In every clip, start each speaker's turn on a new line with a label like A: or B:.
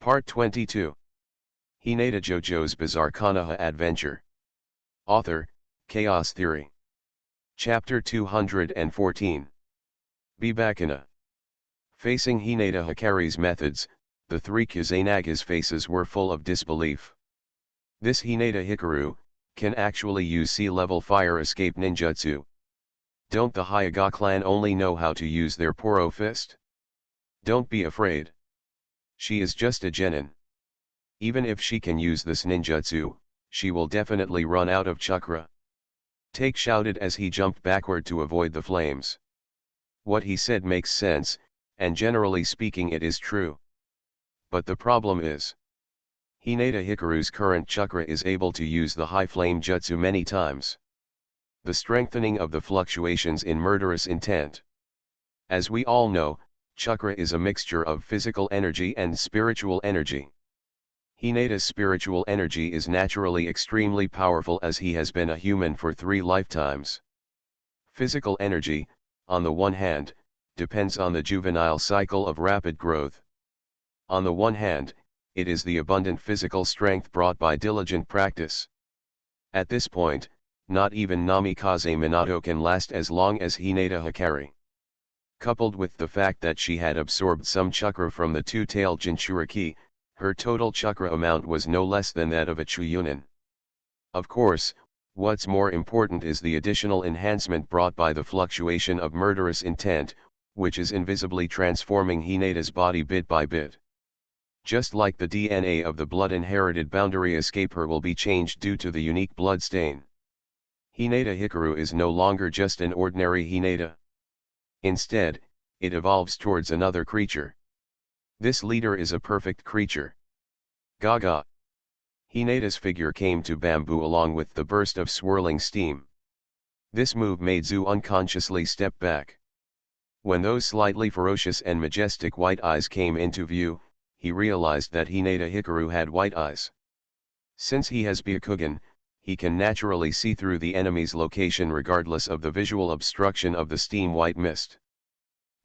A: Part 22. Hinata JoJo's Bizarre Konoha Adventure. Author, Chaos Theory. Chapter 214. Bibakana. Facing Hinata Hikari's methods, the three Kusanaga's faces were full of disbelief. This Hinata Hikaru can actually use sea-level fire escape ninjutsu. Don't the Hyuga clan only know how to use their Poro fist? Don't be afraid. She is just a genin. Even if she can use this ninjutsu, she will definitely run out of chakra. Take shouted as he jumped backward to avoid the flames. What he said makes sense, and generally speaking it is true. But the problem is, Hinata Hikaru's current chakra is able to use the high flame jutsu many times. The strengthening of the fluctuations in murderous intent. As we all know, chakra is a mixture of physical energy and spiritual energy. Hinata's spiritual energy is naturally extremely powerful as he has been a human for 3 lifetimes. Physical energy, on the one hand, depends on the juvenile cycle of rapid growth. On the one hand, it is the abundant physical strength brought by diligent practice. At this point, not even Namikaze Minato can last as long as Hinata Hikari. Coupled with the fact that she had absorbed some chakra from the two-tailed Jinchuriki, her total chakra amount was no less than that of a Chuyunin. Of course, what's more important is the additional enhancement brought by the fluctuation of murderous intent, which is invisibly transforming Hinata's body bit by bit. Just like the DNA of the blood-inherited boundary escaper will be changed due to the unique blood stain. Hinata Hikaru is no longer just an ordinary Hinata. Instead, it evolves towards another creature. This leader is a perfect creature. Gaga. Hinata's figure came to bamboo along with the burst of swirling steam. This move made Zu unconsciously step back. When those slightly ferocious and majestic white eyes came into view, he realized that Hinata Hikaru had white eyes. Since he has Byakugan, he can naturally see through the enemy's location regardless of the visual obstruction of the steam white mist.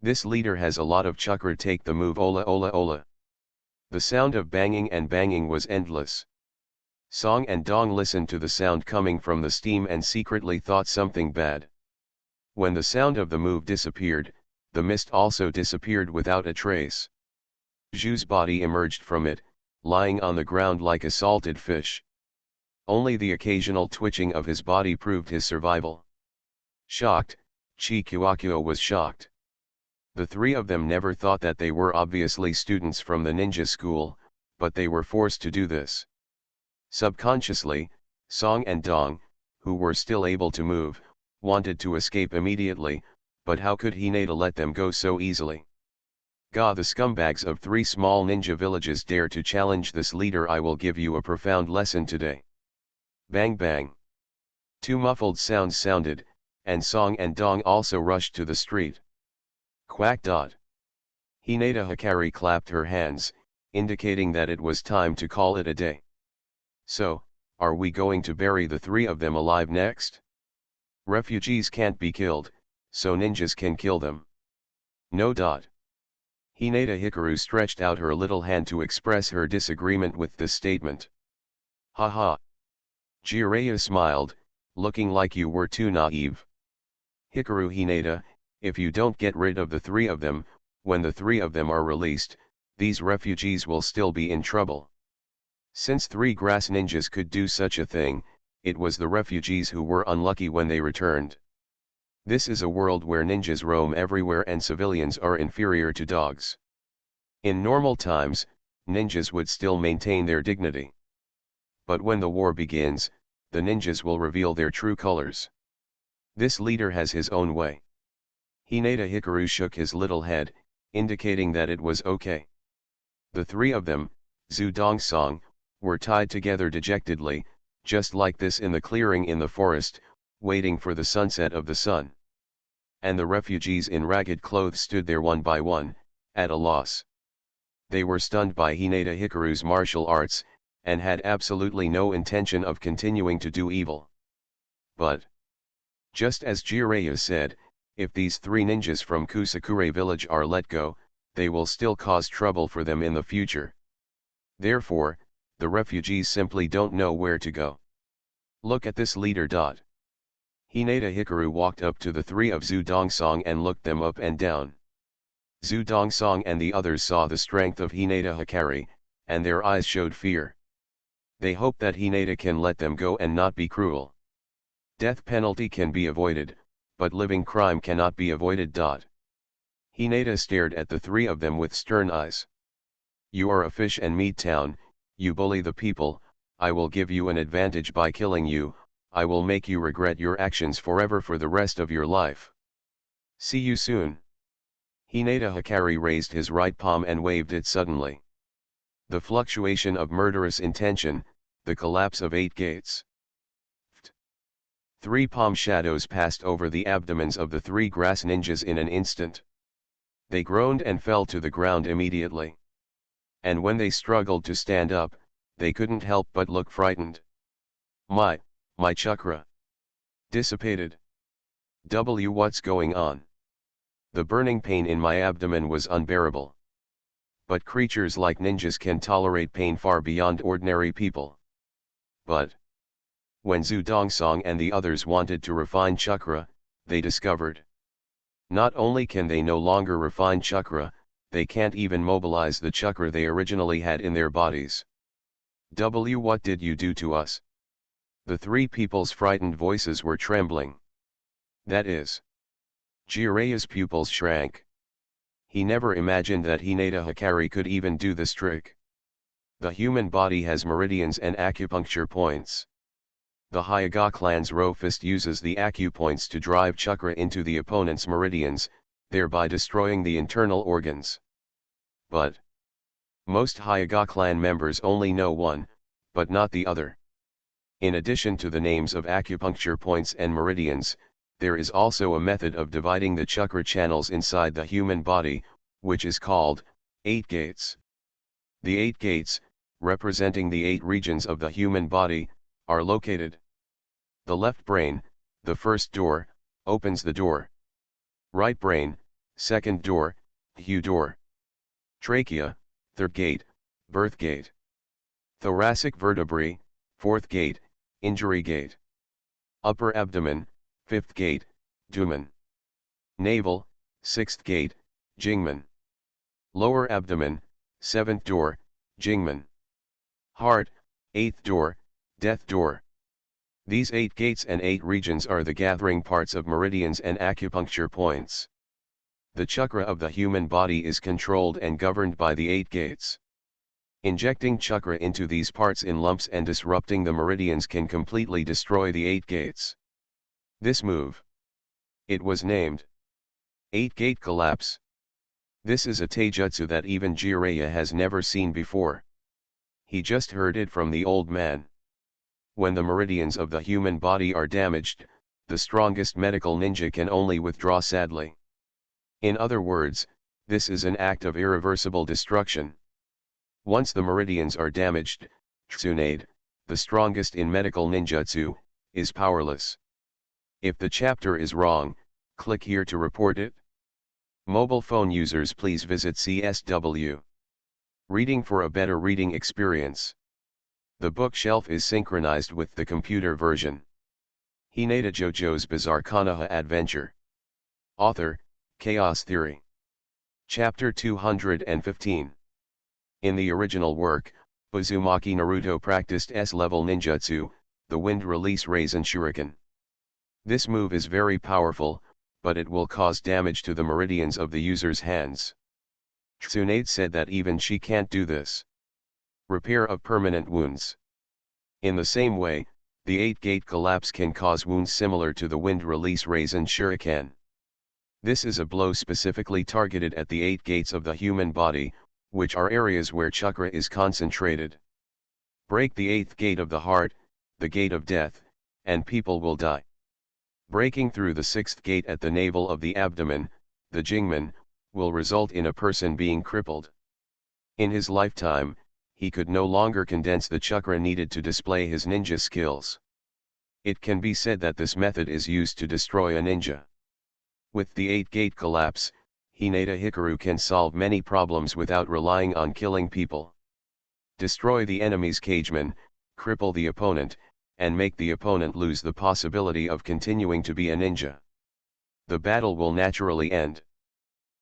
A: This leader has a lot of chakra. Take the move Ola Ola Ola. The sound of banging and banging was endless. Song and Dong listened to the sound coming from the steam and secretly thought something bad. When the sound of the move disappeared, the mist also disappeared without a trace. Zhu's body emerged from it, lying on the ground like a salted fish. Only the occasional twitching of his body proved his survival. Shocked, Chikuakyo was shocked. The three of them never thought that they were obviously students from the ninja school, but they were forced to do this. Subconsciously, Song and Dong, who were still able to move, wanted to escape immediately, but how could Hinata let them go so easily? Ga, the scumbags of 3 small ninja villages dare to challenge this leader. I will give you a profound lesson today. Bang bang. 2 muffled sounds sounded, and Song and Dong also rushed to the street. Quack dot. Hinata Hikari clapped her hands, indicating that it was time to call it a day. So, are we going to bury the 3 of them alive next? Refugees can't be killed, so ninjas can kill them. No dot. Hinata Hikaru stretched out her little hand to express her disagreement with this statement. Haha. Jiraiya smiled, looking like you were too naive. Hikaru Hinata, if you don't get rid of the 3 of them, when the 3 of them are released, these refugees will still be in trouble. Since 3 grass ninjas could do such a thing, it was the refugees who were unlucky when they returned. This is a world where ninjas roam everywhere and civilians are inferior to dogs. In normal times, ninjas would still maintain their dignity. But when the war begins, the ninjas will reveal their true colors. This leader has his own way. Hinata Hikaru shook his little head, indicating that it was okay. The 3 of them, Zu Dong Song, were tied together dejectedly, just like this in the clearing in the forest, waiting for the sunset of the sun. And the refugees in ragged clothes stood there one by one, at a loss. They were stunned by Hinata Hikaru's martial arts, and had absolutely no intention of continuing to do evil. But, just as Jiraiya said, if these 3 ninjas from Kusakure village are let go, they will still cause trouble for them in the future. Therefore, the refugees simply don't know where to go. Look at this leader. Hinata Hikaru walked up to the three of Zhu Dongsong and looked them up and down. Zhu Dongsong and the others saw the strength of Hinata Hikari, and their eyes showed fear. They hope that Hinata can let them go and not be cruel. Death penalty can be avoided, but living crime cannot be avoided. Hinata stared at the three of them with stern eyes. You are a fish and meat town, you bully the people, I will give you an advantage by killing you, I will make you regret your actions forever for the rest of your life. See you soon. Hinata Hikari raised his right palm and waved it suddenly. The fluctuation of murderous intention, the collapse of 8 gates. 3 palm shadows passed over the abdomens of the 3 grass ninjas in an instant. They groaned and fell to the ground immediately. And when they struggled to stand up, they couldn't help but look frightened. My chakra. Dissipated. What's going on? The burning pain in my abdomen was unbearable. But creatures like ninjas can tolerate pain far beyond ordinary people. But when Zhu Dongsong and the others wanted to refine chakra, they discovered. Not only can they no longer refine chakra, they can't even mobilize the chakra they originally had in their bodies. What did you do to us? The 3 people's frightened voices were trembling. That is. Jiraya's pupils shrank. He never imagined that Hinata Hikari could even do this trick. The human body has meridians and acupuncture points. The Hyuga clan's Ro Fist uses the acupoints to drive chakra into the opponent's meridians, thereby destroying the internal organs. But most Hyuga clan members only know one, but not the other. In addition to the names of acupuncture points and meridians, there is also a method of dividing the chakra channels inside the human body, which is called 8 gates. The 8 gates, representing the 8 regions of the human body, are located. The left brain, the first door, opens the door. Right brain, second door, Hu door. Trachea, third gate, birth gate. Thoracic vertebrae, fourth gate, injury gate. Upper abdomen, fifth gate, Dumen. Navel, sixth gate, Jingmen. Lower abdomen, seventh door, Jingmen. Heart, eighth door, death door. These 8 gates and 8 regions are the gathering parts of meridians and acupuncture points. The chakra of the human body is controlled and governed by the 8 gates. Injecting chakra into these parts in lumps and disrupting the meridians can completely destroy the 8 gates. This move. It was named 8-gate collapse. This is a taijutsu that even Jiraiya has never seen before. He just heard it from the old man. When the meridians of the human body are damaged, the strongest medical ninja can only withdraw sadly. In other words, this is an act of irreversible destruction. Once the meridians are damaged, Tsunade, the strongest in medical ninjutsu, is powerless. If the chapter is wrong, click here to report it. Mobile phone users, please visit CSW. Reading for a better reading experience. The bookshelf is synchronized with the computer version. Hinata JoJo's Bizarre Konoha Adventure. Author, Chaos Theory. Chapter 215. In the original work, Uzumaki Naruto practiced S-level ninjutsu, the wind release Raisen Shuriken. This move is very powerful, but it will cause damage to the meridians of the user's hands. Tsunade said that even she can't do this. Repair of permanent wounds. In the same way, the 8-gate collapse can cause wounds similar to the wind release Raisen Shuriken. This is a blow specifically targeted at the 8 gates of the human body, which are areas where chakra is concentrated. Break the 8th gate of the heart, the gate of death, and people will die. Breaking through the 6th gate at the navel of the abdomen, the Jingmen, will result in a person being crippled. In his lifetime, he could no longer condense the chakra needed to display his ninja skills. It can be said that this method is used to destroy a ninja. With the 8-gate collapse, Hinata Hikaru can solve many problems without relying on killing people. Destroy the enemy's cageman, cripple the opponent, and make the opponent lose the possibility of continuing to be a ninja. The battle will naturally end.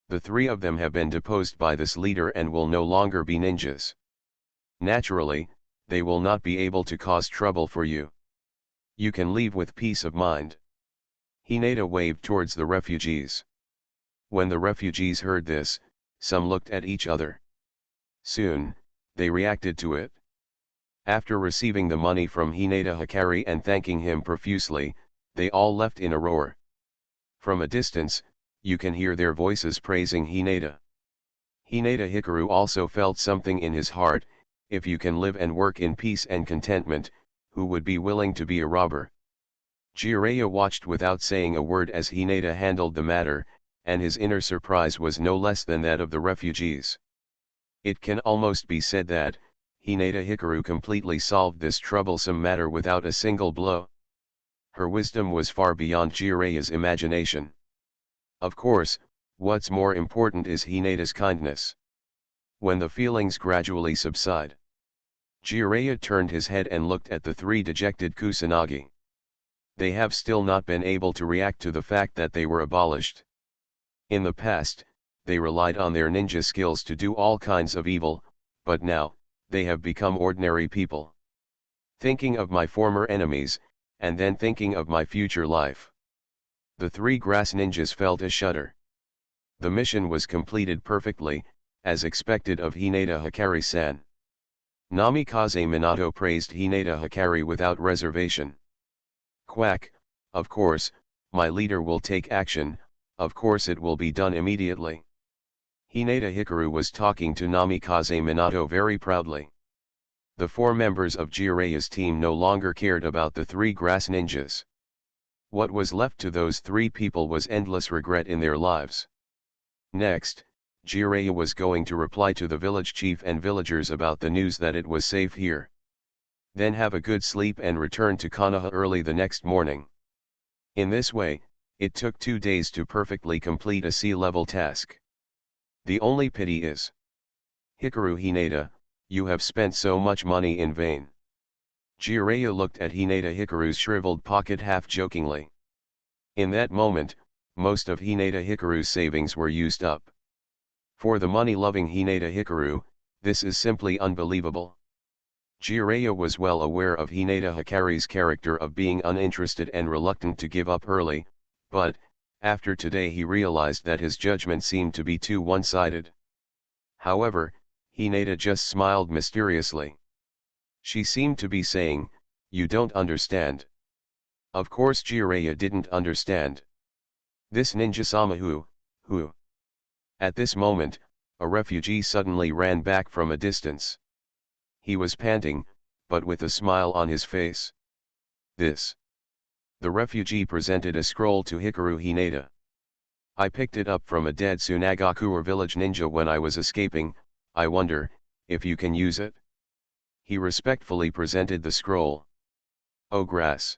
A: The three of them have been deposed by this leader and will no longer be ninjas. Naturally, they will not be able to cause trouble for you. You can leave with peace of mind. Hinata waved towards the refugees. When the refugees heard this, some looked at each other. Soon, they reacted to it. After receiving the money from Hinata Hikari and thanking him profusely, they all left in a roar. From a distance, you can hear their voices praising Hinata. Hinata Hikaru also felt something in his heart: if you can live and work in peace and contentment, who would be willing to be a robber? Jiraiya watched without saying a word as Hinata handled the matter, and his inner surprise was no less than that of the refugees. It can almost be said that Hinata Hikaru completely solved this troublesome matter without a single blow. Her wisdom was far beyond Jiraiya's imagination. Of course, what's more important is Hinata's kindness. When the feelings gradually subside, Jiraiya turned his head and looked at the three dejected Kusanagi. They have still not been able to react to the fact that they were abolished. In the past, they relied on their ninja skills to do all kinds of evil, but now, they have become ordinary people. Thinking of my former enemies, and then thinking of my future life. The three grass ninjas felt a shudder. The mission was completed perfectly, as expected of Hinata Hikari-san. Namikaze Minato praised Hinata Hikari without reservation. Quack, of course, my leader will take action, of course it will be done immediately. Hinata Hikaru was talking to Namikaze Minato very proudly. The four members of Jiraiya's team no longer cared about the three grass ninjas. What was left to those three people was endless regret in their lives. Next, Jiraiya was going to reply to the village chief and villagers about the news that it was safe here. Then have a good sleep and return to Konoha early the next morning. In this way, it took 2 days to perfectly complete a sea-level task. The only pity is, Hikaru Hinata, you have spent so much money in vain. Jiraiya looked at Hinata Hikaru's shriveled pocket half-jokingly. In that moment, most of Hinata Hikaru's savings were used up. For the money-loving Hinata Hikaru, this is simply unbelievable. Jiraiya was well aware of Hinata Hikari's character of being uninterested and reluctant to give up early, but, after today he realized that his judgment seemed to be too one-sided. However, Hinata just smiled mysteriously. She seemed to be saying, "You don't understand." Of course Jiraiya didn't understand. This ninja-sama who? At this moment, a refugee suddenly ran back from a distance. He was panting, but with a smile on his face. This. The refugee presented a scroll to Hikaru Hinata. I picked it up from a dead Tsunagakura village ninja when I was escaping. I wonder if you can use it. He respectfully presented the scroll. Oh grass.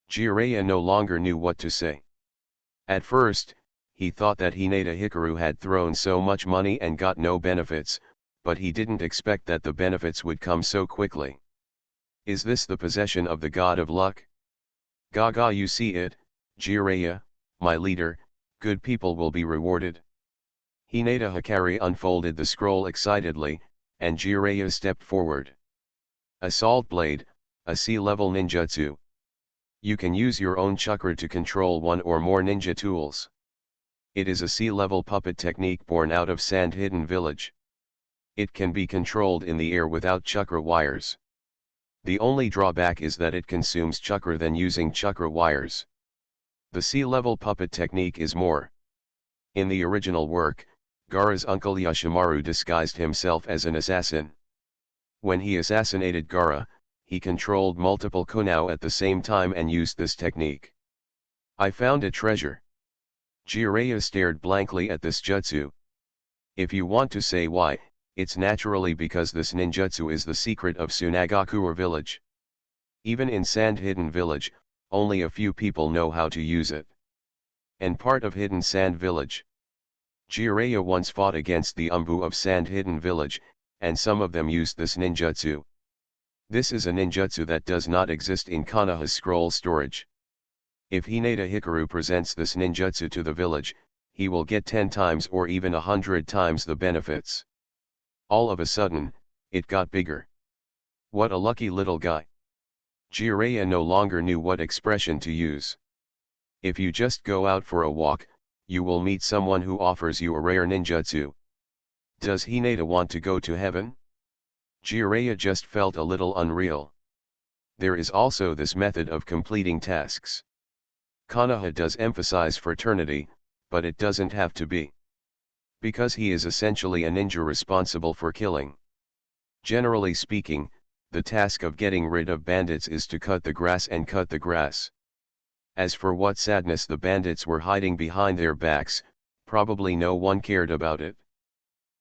A: Jiraiya no longer knew what to say. At first, he thought that Hinata Hikaru had thrown so much money and got no benefits, but he didn't expect that the benefits would come so quickly. Is this the possession of the god of luck? Gaga, you see it, Jiraiya, my leader, good people will be rewarded. Hinata Hikari unfolded the scroll excitedly, and Jiraiya stepped forward. Assault Blade, a sea-level ninjutsu. You can use your own chakra to control one or more ninja tools. It is a sea-level puppet technique born out of Sand Hidden Village. It can be controlled in the air without chakra wires. The only drawback is that it consumes chakra than using chakra wires. The sea-level puppet technique is more. In the original work, Gaara's uncle Yoshimaru disguised himself as an assassin. When he assassinated Gaara, he controlled multiple Konoha at the same time and used this technique. I found a treasure. Jiraiya stared blankly at this jutsu. If you want to say why, it's naturally because this ninjutsu is the secret of Tsunagakura village. Even in Sand Hidden Village, only a few people know how to use it. And part of Hidden Sand Village. Jiraiya once fought against the Umbu of Sand Hidden Village, and some of them used this ninjutsu. This is a ninjutsu that does not exist in Konoha's scroll storage. If Hinata Hikaru presents this ninjutsu to the village, he will get 10 times or even 100 times the benefits. All of a sudden, it got bigger. What a lucky little guy. Jiraiya no longer knew what expression to use. If you just go out for a walk, you will meet someone who offers you a rare ninjutsu. Does Hinata want to go to heaven? Jiraiya just felt a little unreal. There is also this method of completing tasks. Konoha does emphasize fraternity, but it doesn't have to be. Because he is essentially a ninja responsible for killing. Generally speaking, the task of getting rid of bandits is to cut the grass and cut the grass. As for what sadness the bandits were hiding behind their backs, probably no one cared about it.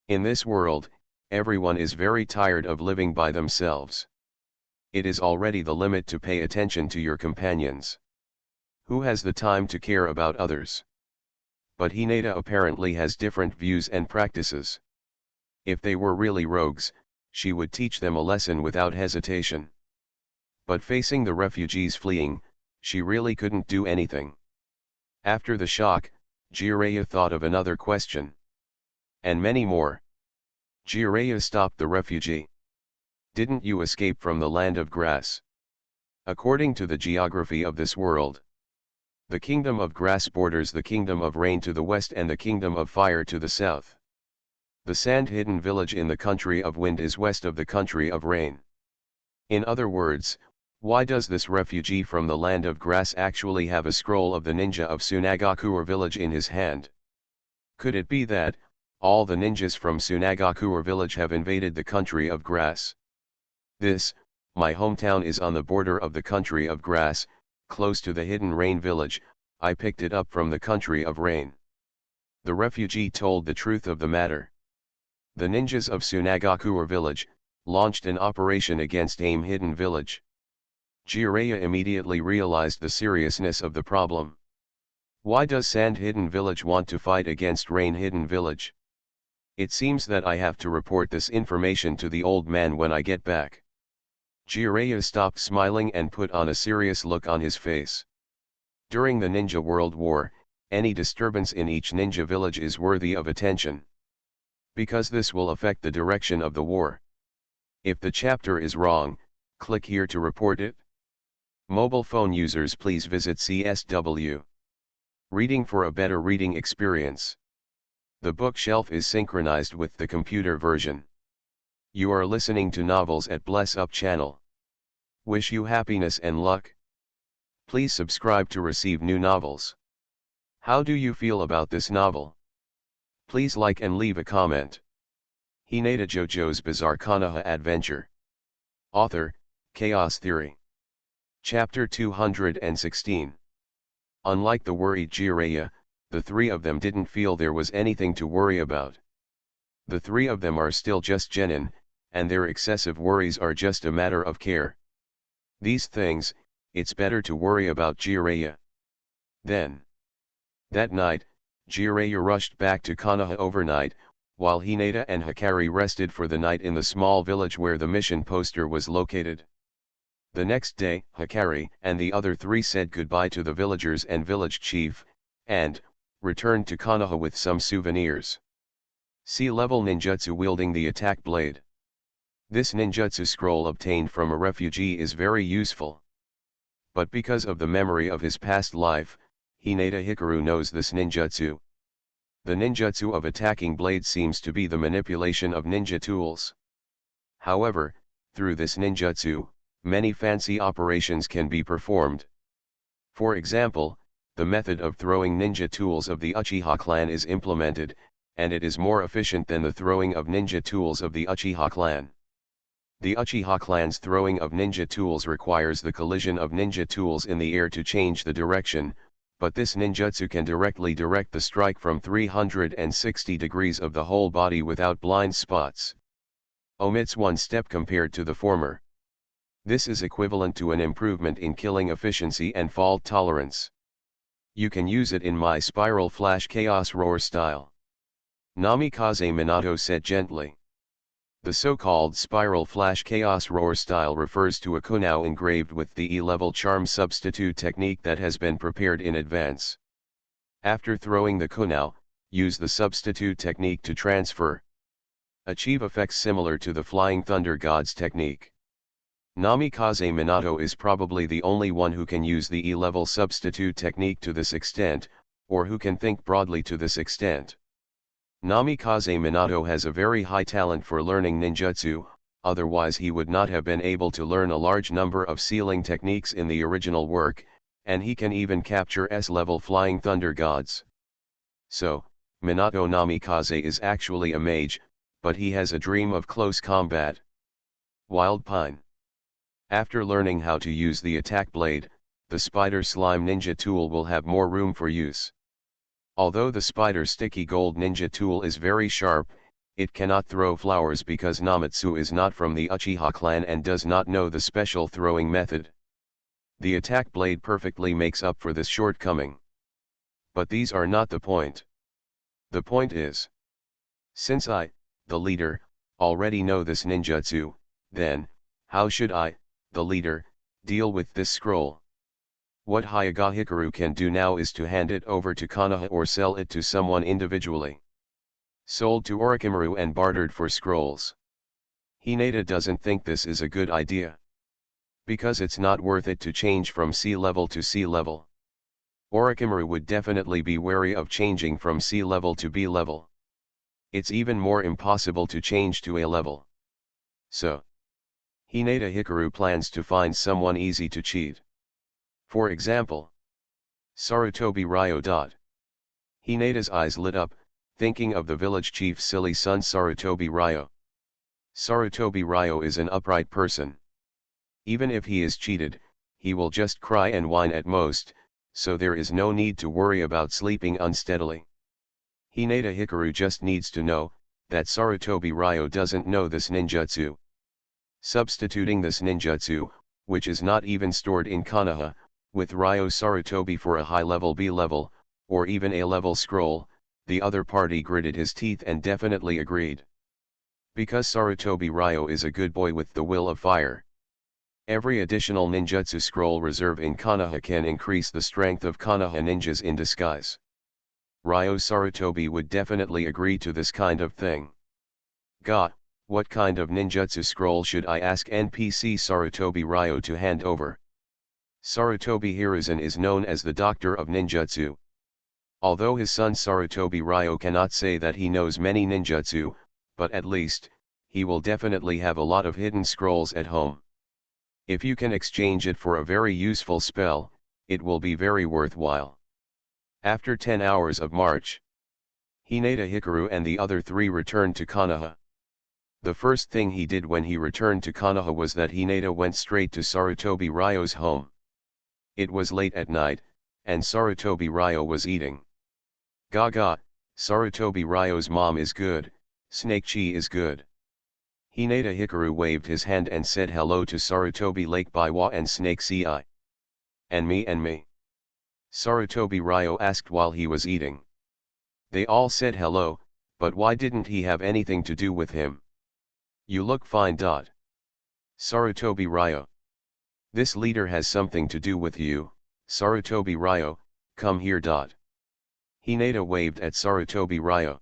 A: In this world, everyone is very tired of living by themselves. It is already the limit to pay attention to your companions. Who has the time to care about others? But Hinata apparently has different views and practices. If they were really rogues, she would teach them a lesson without hesitation. But facing the refugees fleeing, she really couldn't do anything. After the shock, Jiraiya thought of another question. And many more. Jiraiya stopped the refugee. Didn't you escape from the land of grass? According to the geography of this world, the kingdom of grass borders the kingdom of rain to the west and the kingdom of fire to the south. The sand-hidden village in the country of wind is west of the country of rain. In other words, why does this refugee from the land of grass actually have a scroll of the ninja of Sunagakure village in his hand? Could it be that, all the ninjas from Sunagakure village have invaded the country of grass? This, my hometown is on the border of the country of grass, close to the hidden rain village. I picked it up from the country of rain. The refugee told the truth of the matter. The ninjas of Sunagakure village launched an operation against AIM hidden village. Jiraiya immediately realized the seriousness of the problem. Why does Sand hidden village want to fight against Rain hidden village? It seems that I have to report this information to the old man when I get back. Jiraiya stopped smiling and put on a serious look on his face. During the Ninja World War, any disturbance in each ninja village is worthy of attention. Because this will affect the direction of the war. If the chapter is wrong, click here to report it. Mobile phone users, please visit CSW. Reading for a better reading experience. The bookshelf is synchronized with the computer version. You are listening to novels at Bless Up channel. Wish you happiness and luck. Please subscribe to receive new novels. How do you feel about this novel? Please like and leave a comment. Hinata JoJo's Bizarre Konoha Adventure. Author, Chaos Theory. Chapter 216. Unlike the worried Jiraiya, the three of them didn't feel there was anything to worry about. The three of them are still just genin, and their excessive worries are just a matter of care. These things, it's better to worry about Jiraiya. Then, that night, Jiraiya rushed back to Konoha overnight, while Hinata and Hikari rested for the night in the small village where the mission poster was located. The next day, Hikari and the other three said goodbye to the villagers and village chief, and returned to Konoha with some souvenirs. Sea-level ninjutsu wielding the attack blade. This ninjutsu scroll obtained from a refugee is very useful. But because of the memory of his past life, Hinata Hikaru knows this ninjutsu. The ninjutsu of attacking blade seems to be the manipulation of ninja tools. However, through this ninjutsu, many fancy operations can be performed. For example, the method of throwing ninja tools of the Uchiha clan is implemented, and it is more efficient than the throwing of ninja tools of the Uchiha clan. The Uchiha clan's throwing of ninja tools requires the collision of ninja tools in the air to change the direction, but this ninjutsu can directly direct the strike from 360 degrees of the whole body without blind spots. Omits one step compared to the former. This is equivalent to an improvement in killing efficiency and fault tolerance. You can use it in my Spiral Flash Chaos Roar style. Namikaze Minato said gently. The so-called spiral flash chaos roar style refers to a kunao engraved with the E-level charm substitute technique that has been prepared in advance. After throwing the kunao, use the substitute technique to transfer. Achieve effects similar to the Flying Thunder God's technique. Namikaze Minato is probably the only one who can use the E-level substitute technique to this extent, or who can think broadly to this extent. Namikaze Minato has a very high talent for learning ninjutsu, otherwise he would not have been able to learn a large number of sealing techniques in the original work, and he can even capture S-level Flying Thunder Gods. So, Minato Namikaze is actually a mage, but he has a dream of close combat. Wild Pine. After learning how to use the attack blade, the Spider Slime Ninja tool will have more room for use. Although the Spider Sticky Gold Ninja tool is very sharp, it cannot throw flowers because Namatsu is not from the Uchiha clan and does not know the special throwing method. The attack blade perfectly makes up for this shortcoming. But these are not the point. The point is, since I, the leader, already know this ninjutsu, then, how should I, the leader, deal with this scroll? What Hyuga Hikaru can do now is to hand it over to Konoha or sell it to someone individually. Sold to Orochimaru and bartered for scrolls. Hinata doesn't think this is a good idea. Because it's not worth it to change from C level to C level. Orochimaru would definitely be wary of changing from C level to B level. It's even more impossible to change to A level. So, Hinata Hikaru plans to find someone easy to cheat. For example, Sarutobi Ryo. Hinata's eyes lit up, thinking of the village chief's silly son Sarutobi Ryo. Sarutobi Ryo is an upright person. Even if he is cheated, he will just cry and whine at most, so there is no need to worry about sleeping unsteadily. Hinata Hikaru just needs to know that Sarutobi Ryo doesn't know this ninjutsu. Substituting this ninjutsu, which is not even stored in Konoha, with Ryo Sarutobi for a high-level B-level, or even A-level scroll, the other party gritted his teeth and definitely agreed. Because Sarutobi Ryo is a good boy with the will of fire. Every additional ninjutsu scroll reserve in Konoha can increase the strength of Konoha ninjas in disguise. Ryo Sarutobi would definitely agree to this kind of thing. Ga, what kind of ninjutsu scroll should I ask NPC Sarutobi Ryo to hand over? Sarutobi Hiruzen is known as the Doctor of Ninjutsu. Although his son Sarutobi Ryo cannot say that he knows many ninjutsu, but at least, he will definitely have a lot of hidden scrolls at home. If you can exchange it for a very useful spell, it will be very worthwhile. After 10 hours of march, Hinata Hikaru and the other three returned to Konoha. The first thing he did when he returned to Konoha was that Hinata went straight to Sarutobi Ryo's home. It was late at night, and Sarutobi Ryo was eating. Gaga, Sarutobi Ryo's mom is good, Snake Chi is good. Hinata Hikaru waved his hand and said hello to Sarutobi Lake Biwa and Snake Ci. And me. Sarutobi Ryo asked while he was eating. They all said hello, but why didn't he have anything to do with him? You look fine. Sarutobi Ryo. This leader has something to do with you, Sarutobi Ryo, come here. Hinata waved at Sarutobi Ryo.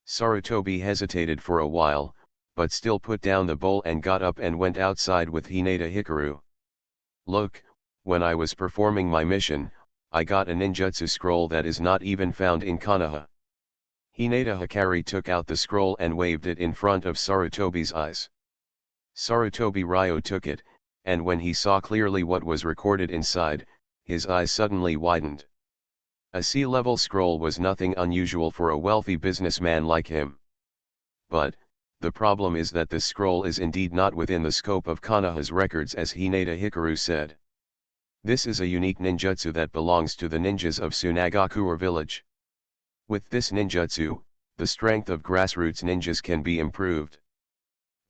A: Sarutobi hesitated for a while, but still put down the bowl and got up and went outside with Hinata Hikaru. Look, when I was performing my mission, I got a ninjutsu scroll that is not even found in Konoha. Hinata Hikari took out the scroll and waved it in front of Sarutobi's eyes. Sarutobi Ryo took it, and when he saw clearly what was recorded inside, his eyes suddenly widened. A C-level scroll was nothing unusual for a wealthy businessman like him. But, the problem is that this scroll is indeed not within the scope of Konoha's records, as Hinata Hikaru said. This is a unique ninjutsu that belongs to the ninjas of Tsunagakura village. With this ninjutsu, the strength of grassroots ninjas can be improved.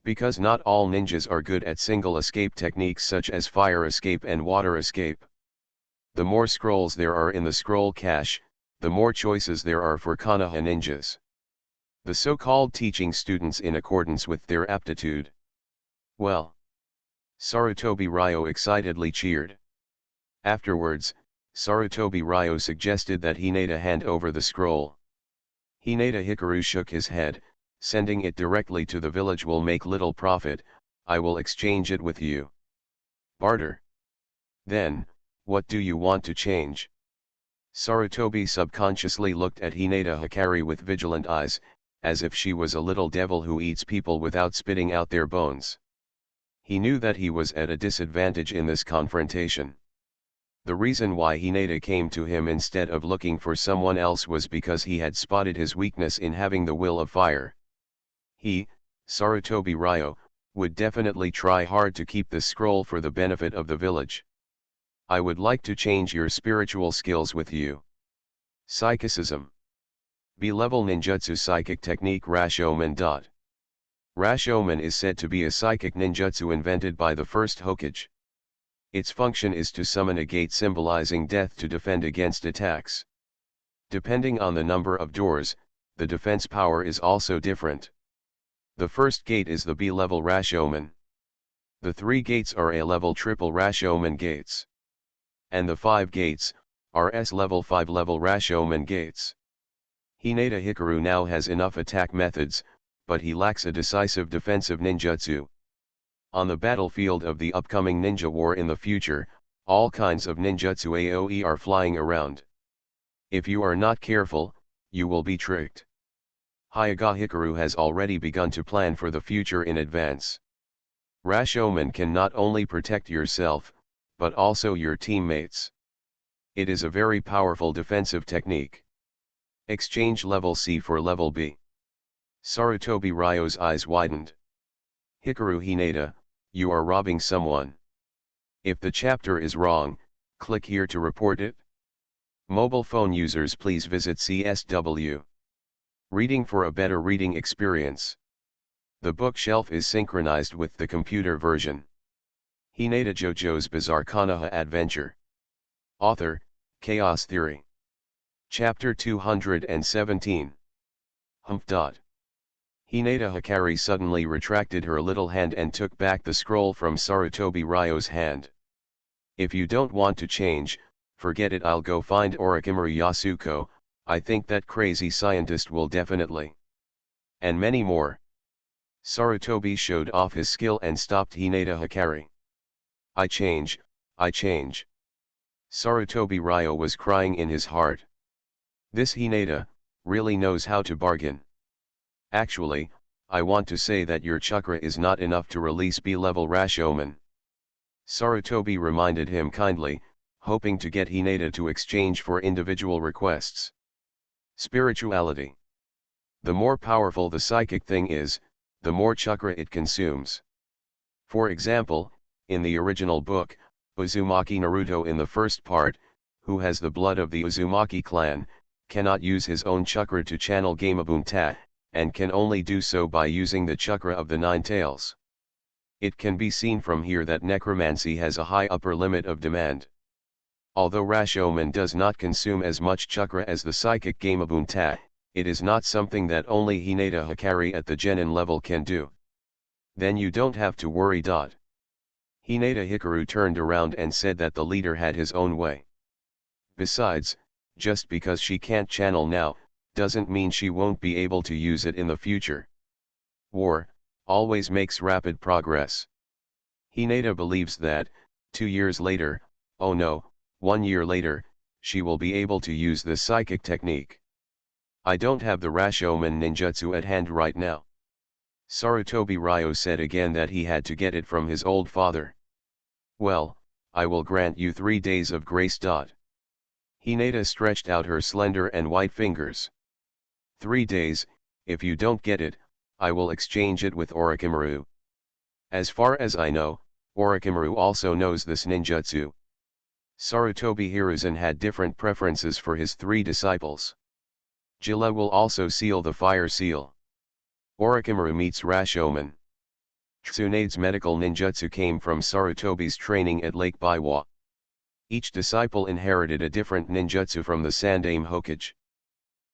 A: Because not all ninjas are good at single escape techniques such as fire escape and water escape. The more scrolls there are in the scroll cache, the more choices there are for Konoha ninjas. the so-called teaching students in accordance with their aptitude. Well. Sarutobi Ryo excitedly cheered. Afterwards, Sarutobi Ryo suggested that Hinata hand over the scroll. Hinata Hikaru shook his head, sending it directly to the village will make little profit, I will exchange it with you. Barter. Then, what do you want to change? Sarutobi subconsciously looked at Hinata Hikari with vigilant eyes, as if she was a little devil who eats people without spitting out their bones. He knew that he was at a disadvantage in this confrontation. The reason why Hinata came to him instead of looking for someone else was because he had spotted his weakness in having the will of fire. He, Sarutobi Ryo, would definitely try hard to keep this scroll for the benefit of the village. I would like to change your spiritual skills with you. Psychicism. B-level ninjutsu psychic technique Rashomon. Rashomon is said to be a psychic ninjutsu invented by the first Hokage. Its function is to summon a gate symbolizing death to defend against attacks. Depending on the number of doors, the defense power is also different. The first gate is the B-level Rashomon. The 3 gates are A-level triple Rashomon gates. And the 5 gates, are S-level 5-level Rashomon gates. Hinata Hikaru now has enough attack methods, but he lacks a decisive defensive ninjutsu. On the battlefield of the upcoming ninja war in the future, all kinds of ninjutsu AoE are flying around. If you are not careful, you will be tricked. Hyuga Hikaru has already begun to plan for the future in advance. Rashomon can not only protect yourself, but also your teammates. It is a very powerful defensive technique. Exchange level C for level B. Sarutobi Ryo's eyes widened. Hikaru Hinata, you are robbing someone. If the chapter is wrong, click here to report it. Mobile phone users please visit CSW. Reading for a better reading experience. The bookshelf is synchronized with the computer version. Hinata JoJo's Bizarre Konoha Adventure. Author, Chaos Theory. Chapter 217. Hinata Hikari suddenly retracted her little hand and took back the scroll from Sarutobi Ryo's hand. If you don't want to change, forget it, I'll go find Orochimaru Yasuko, I think that crazy scientist will definitely. And many more. Sarutobi showed off his skill and stopped Hinata Hikari. I change. Sarutobi Ryo was crying in his heart. This Hinata, really knows how to bargain. Actually, I want to say that your chakra is not enough to release B-level Rashomon. Sarutobi reminded him kindly, hoping to get Hinata to exchange for individual requests. Spirituality. The more powerful the psychic thing is, the more chakra it consumes. For example, in the original book, Uzumaki Naruto in the first part, who has the blood of the Uzumaki clan, cannot use his own chakra to channel Gamabunta, and can only do so by using the chakra of the 9 tails. It can be seen from here that necromancy has a high upper limit of demand. Although Rashomon does not consume as much chakra as the psychic Gamabunta, it is not something that only Hinata Hikari at the genin level can do. Then you don't have to worry. Hinata Hikaru turned around and said that the leader had his own way. Besides, just because she can't channel now, doesn't mean she won't be able to use it in the future. War always makes rapid progress. Hinata believes that, 2 years later, oh no, 1 year later, she will be able to use this psychic technique. I don't have the Rashomon ninjutsu at hand right now. Sarutobi Ryo said again that he had to get it from his old father. Well, I will grant you 3 days of grace. Hinata stretched out her slender and white fingers. 3 days, if you don't get it, I will exchange it with Orochimaru. As far as I know, Orochimaru also knows this ninjutsu. Sarutobi Hiruzen had different preferences for his 3 disciples. Jilla will also seal the fire seal. Orochimaru meets Rashomon. Tsunade's medical ninjutsu came from Sarutobi's training at Lake Biwa. Each disciple inherited a different ninjutsu from the Sandaime Hokage.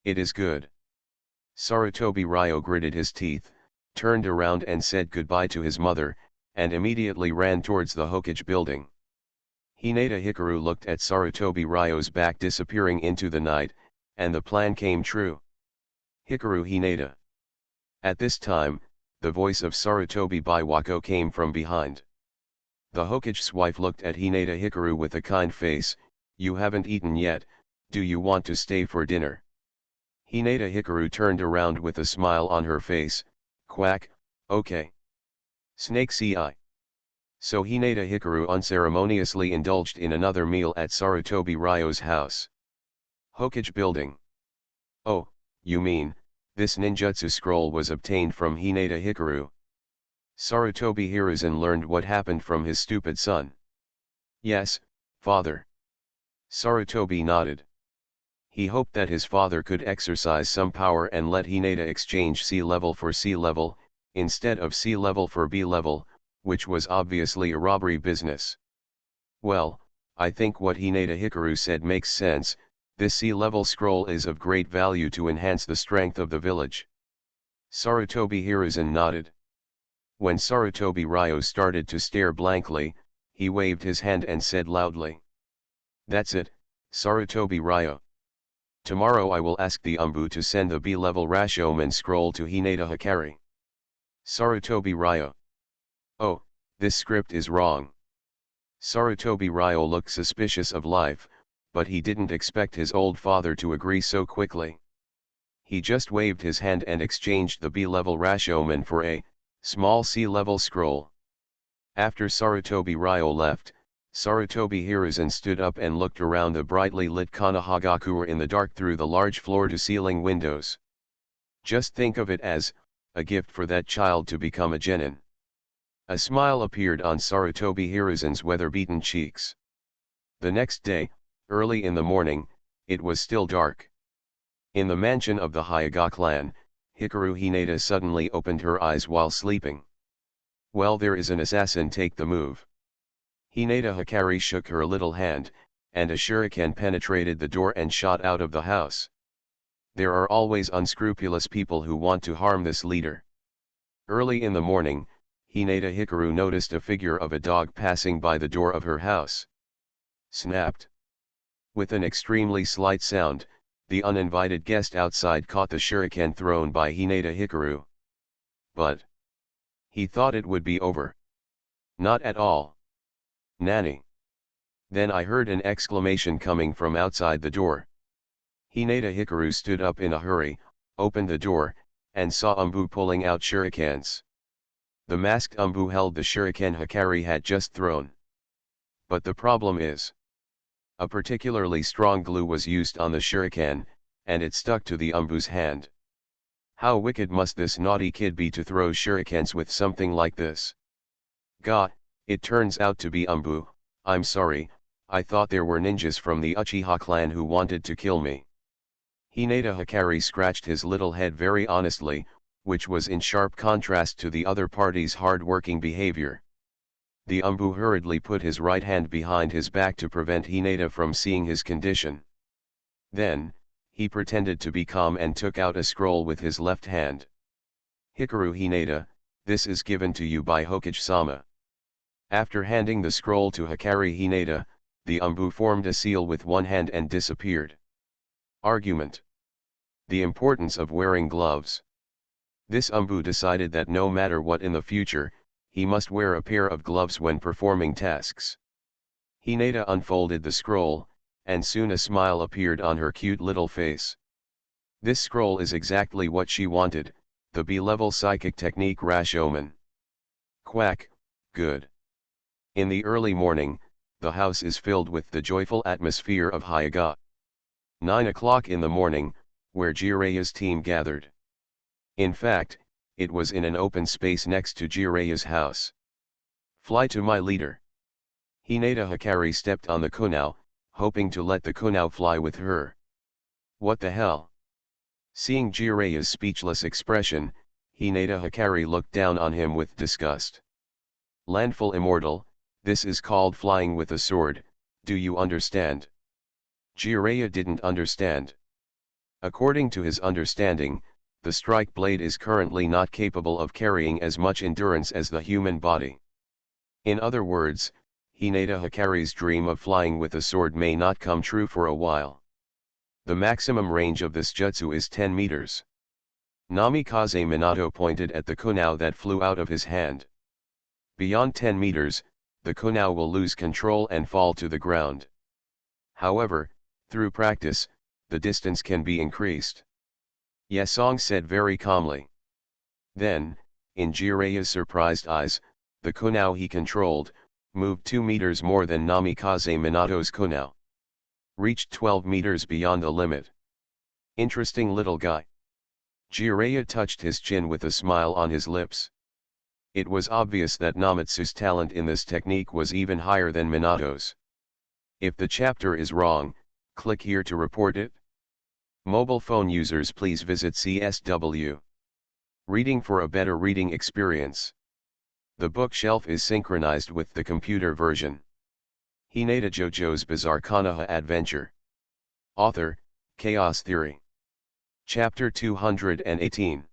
A: It is good. Sarutobi Ryo gritted his teeth, turned around and said goodbye to his mother, and immediately ran towards the Hokage building. Hinata Hikaru looked at Sarutobi Ryo's back disappearing into the night, and the plan came true. Hikaru Hinata. At this time, the voice of Sarutobi Biwako came from behind. The Hokage's wife looked at Hinata Hikaru with a kind face. You haven't eaten yet, do you want to stay for dinner? Hinata Hikaru turned around with a smile on her face. Quack, okay. Snake ci. So Hinata Hikaru unceremoniously indulged in another meal at Sarutobi Ryo's house. Hokage building. Oh, you mean, this ninjutsu scroll was obtained from Hinata Hikaru. Sarutobi Hiruzen learned what happened from his stupid son. Yes, father. Sarutobi nodded. He hoped that his father could exercise some power and let Hinata exchange C level for C level, instead of C level for B level, which was obviously a robbery business. Well, I think what Hinata Hikaru said makes sense. This C level scroll is of great value to enhance the strength of the village. Sarutobi Hiruzen nodded. When Sarutobi Ryo started to stare blankly, he waved his hand and said loudly. That's it, Sarutobi Ryo. Tomorrow I will ask the Umbu to send the B-level Rashomon scroll to Hinata Hikari. Sarutobi Ryo. Oh, this script is wrong. Sarutobi Ryo looked suspicious of life, but he didn't expect his old father to agree so quickly. He just waved his hand and exchanged the B-level Rashomon for a small C-level scroll. After Sarutobi Ryo left, Sarutobi Hiruzen stood up and looked around the brightly lit Konohagakure in the dark through the large floor-to-ceiling windows. Just think of it as a gift for that child to become a genin. A smile appeared on Sarutobi Hiruzen's weather-beaten cheeks. The next day, early in the morning, it was still dark. In the mansion of the Hyuga clan, Hikaru Hinata suddenly opened her eyes while sleeping. Well, there is an assassin, take the move. Hinata Hikari shook her little hand, and a shuriken penetrated the door and shot out of the house. There are always unscrupulous people who want to harm this leader. Early in the morning, Hinata Hikaru noticed a figure of a dog passing by the door of her house. Snapped. With an extremely slight sound, the uninvited guest outside caught the shuriken thrown by Hinata Hikaru. But he thought it would be over. Not at all. Nanny. Then I heard an exclamation coming from outside the door. Hinata Hikaru stood up in a hurry, opened the door, and saw Umbu pulling out shurikens. The masked Umbu held the shuriken Hikari had just thrown. But the problem is, a particularly strong glue was used on the shuriken, and it stuck to the Umbu's hand. How wicked must this naughty kid be to throw shurikens with something like this? Gah, it turns out to be Umbu. I'm sorry, I thought there were ninjas from the Uchiha clan who wanted to kill me. Hinata Hikari scratched his little head very honestly, which was in sharp contrast to the other party's hard-working behavior. The Umbu hurriedly put his right hand behind his back to prevent Hinata from seeing his condition. Then, he pretended to be calm and took out a scroll with his left hand. Hikaru Hinata, this is given to you by Hokage-sama. After handing the scroll to Hikari Hinata, the Umbu formed a seal with one hand and disappeared. Argument. The importance of wearing gloves. This Umbu decided that no matter what in the future, he must wear a pair of gloves when performing tasks. Hinata unfolded the scroll, and soon a smile appeared on her cute little face. This scroll is exactly what she wanted, the B-level psychic technique Rashomon. Quack, good. In the early morning, the house is filled with the joyful atmosphere of Hyuga. 9 o'clock in the morning, where Jiraya's team gathered. In fact, it was in an open space next to Jiraya's house. Fly to my leader. Hinata Hikari stepped on the kunao, hoping to let the kunao fly with her. What the hell? Seeing Jiraya's speechless expression, Hinata Hikari looked down on him with disgust. Landful immortal, this is called flying with a sword, do you understand? Jiraiya didn't understand. According to his understanding, the strike blade is currently not capable of carrying as much endurance as the human body. In other words, Hinata Hikari's dream of flying with a sword may not come true for a while. The maximum range of this jutsu is 10 meters. Namikaze Minato pointed at the kunao that flew out of his hand. Beyond 10 meters, the kunao will lose control and fall to the ground. However, through practice, the distance can be increased. Yesong said very calmly. Then, in Jireya's surprised eyes, the kunao he controlled, moved 2 meters more than Namikaze Minato's kunao. Reached 12 meters beyond the limit. Interesting little guy. Jireya touched his chin with a smile on his lips. It was obvious that Namatsu's talent in this technique was even higher than Minato's. If the chapter is wrong, click here to report it. Mobile phone users, please visit CSW. Reading for a better reading experience. The bookshelf is synchronized with the computer version. Hinata JoJo's Bizarre Konoha Adventure. Author, Chaos Theory. Chapter 218.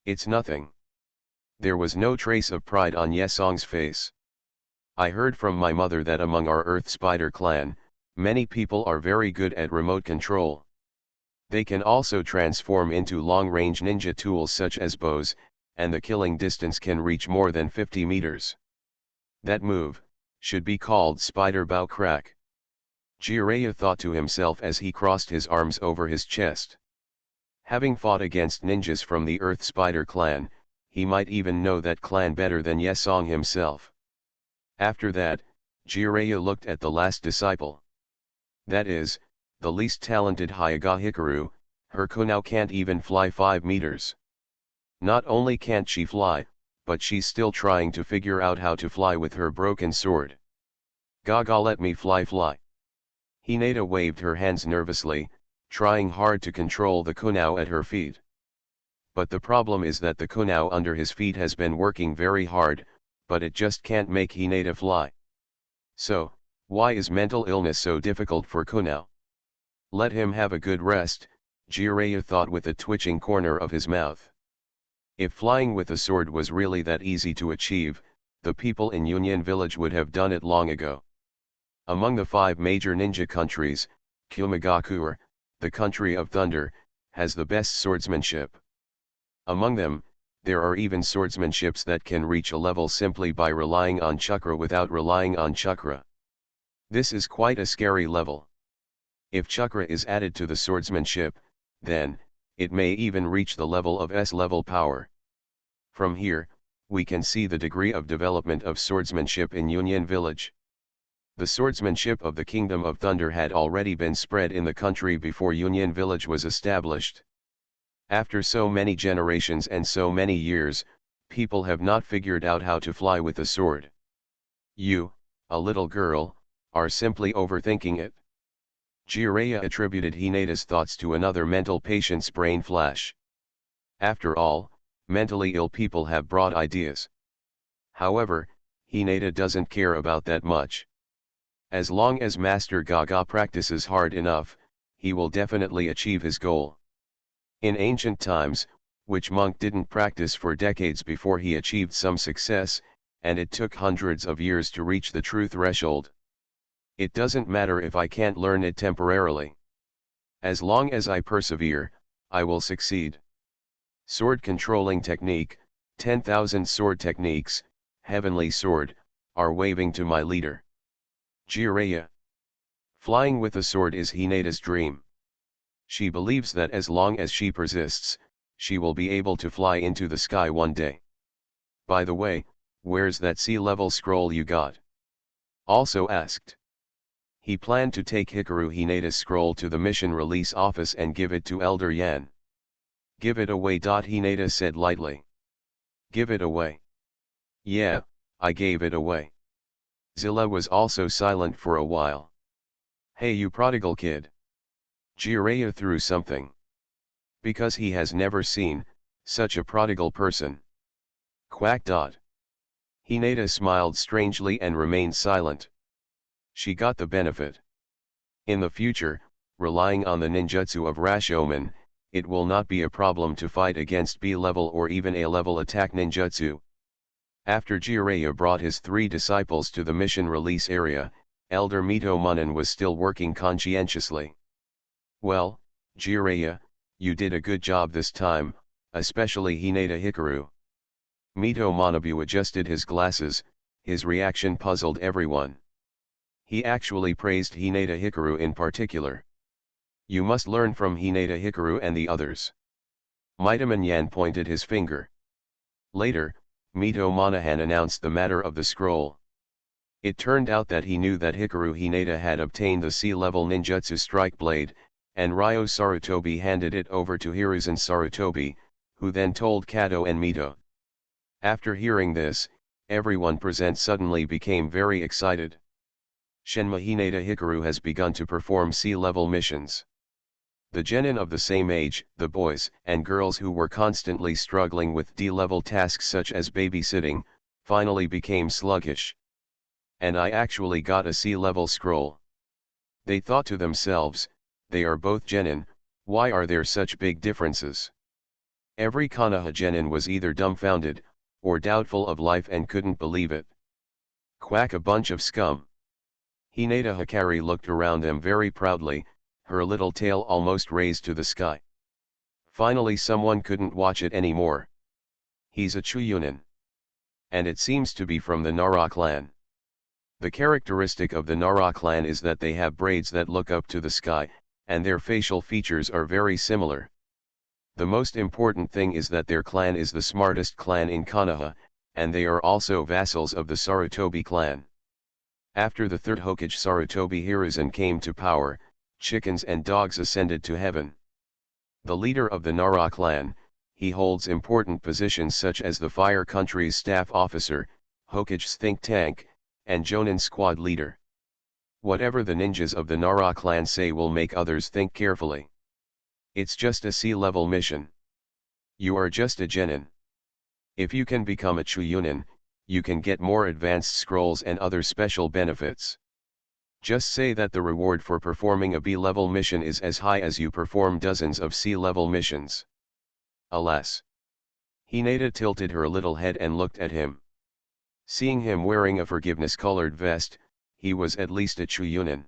A: It's nothing. There was no trace of pride on Yesong's face. I heard from my mother that among our Earth Spider clan, many people are very good at remote control. They can also transform into long-range ninja tools such as bows, and the killing distance can reach more than 50 meters. That move should be called Spider Bow Crack. Jireya thought to himself as he crossed his arms over his chest. Having fought against ninjas from the Earth Spider clan, he might even know that clan better than Yesong himself. After that, Jireya looked at the last disciple. That is, the least talented Hyuga Hikaru. Her kunao can't even fly 5 meters. Not only can't she fly, but she's still trying to figure out how to fly with her broken sword. Gaga, let me fly. Hinata waved her hands nervously, trying hard to control the kunao at her feet. But the problem is that the kunao under his feet has been working very hard, but it just can't make Hinata fly. So, why is mental illness so difficult for kunao? Let him have a good rest, Jireya thought with a twitching corner of his mouth. If flying with a sword was really that easy to achieve, the people in Union Village would have done it long ago. Among the 5 major ninja countries, Kyumigakuer, the country of thunder, has the best swordsmanship. Among them, there are even swordsmanships that can reach a level simply by relying on chakra without relying on chakra. This is quite a scary level. If chakra is added to the swordsmanship, then, it may even reach the level of S-level power. From here, we can see the degree of development of swordsmanship in Union Village. The swordsmanship of the Kingdom of Thunder had already been spread in the country before Union Village was established. After so many generations and so many years, people have not figured out how to fly with a sword. You, a little girl, are simply overthinking it. Jireya attributed Hinata's thoughts to another mental patient's brain flash. After all, mentally ill people have broad ideas. However, Hinata doesn't care about that much. As long as Master Gaga practices hard enough, he will definitely achieve his goal. In ancient times, which monk didn't practice for decades before he achieved some success, and it took hundreds of years to reach the true threshold? It doesn't matter if I can't learn it temporarily. As long as I persevere, I will succeed. Sword controlling technique, 10,000 sword techniques, heavenly sword, are waving to my leader. Jireya. Flying with a sword is Hinata's dream. She believes that as long as she persists, she will be able to fly into the sky one day. By the way, where's that sea-level scroll you got? Also asked. He planned to take Hikaru Hinata's scroll to the mission release office and give it to Elder Yan. Give it away. Hinata said lightly. Give it away. Yeah, I gave it away. Zilla was also silent for a while. Hey you prodigal kid. Jireya threw something. Because he has never seen such a prodigal person. Quack. Hinata smiled strangely and remained silent. She got the benefit. In the future, relying on the ninjutsu of Rashomon, it will not be a problem to fight against B-level or even A-level attack ninjutsu. After Jiraiya brought his 3 disciples to the mission release area, Elder Mito Munin was still working conscientiously. Well, Jiraiya, you did a good job this time, especially Hinata Hikaru. Mito Manabu adjusted his glasses, his reaction puzzled everyone. He actually praised Hinata Hikaru in particular. You must learn from Hinata Hikaru and the others. Mitaman Yan pointed his finger. Later, Mito Monahan announced the matter of the scroll. It turned out that he knew that Hikaru Hinata had obtained the C-level ninjutsu strike blade, and Ryo Sarutobi handed it over to Hiruzen Sarutobi, who then told Kato and Mito. After hearing this, everyone present suddenly became very excited. Shenmue Hinata Hikaru has begun to perform C-level missions. The genin of the same age, the boys and girls who were constantly struggling with D-level tasks such as babysitting, finally became sluggish. And I actually got a C-level scroll. They thought to themselves, they are both genin, why are there such big differences? Every Konoha genin was either dumbfounded, or doubtful of life and couldn't believe it. Quack, a bunch of scum. Hinata Hikari looked around them very proudly, her little tail almost raised to the sky. Finally someone couldn't watch it anymore. He's a Chuyunin. And it seems to be from the Nara clan. The characteristic of the Nara clan is that they have braids that look up to the sky, and their facial features are very similar. The most important thing is that their clan is the smartest clan in Konoha, and they are also vassals of the Sarutobi clan. After the third Hokage Sarutobi Hiruzen came to power, chickens and dogs ascended to heaven. The leader of the Nara clan, he holds important positions such as the Fire Country's staff officer, Hokage's think tank, and Jonin squad leader. Whatever the ninjas of the Nara clan say will make others think carefully. It's just a C-level mission. You are just a genin. If you can become a Chuyunin, you can get more advanced scrolls and other special benefits. Just say that the reward for performing a B-level mission is as high as you perform dozens of C-level missions. Alas. Hinata tilted her little head and looked at him. Seeing him wearing a forgiveness-colored vest, he was at least a Chuyunin.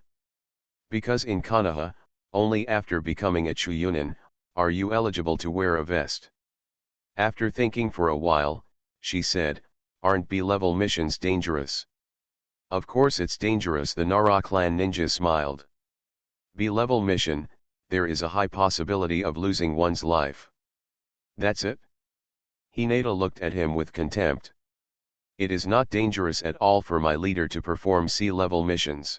A: Because in Konoha, only after becoming a Chuyunin, are you eligible to wear a vest. After thinking for a while, she said, aren't B-level missions dangerous? Of course it's dangerous, the Nara clan ninja smiled. B-level mission, there is a high possibility of losing one's life. That's it? Hinata looked at him with contempt. It is not dangerous at all for my leader to perform C-level missions.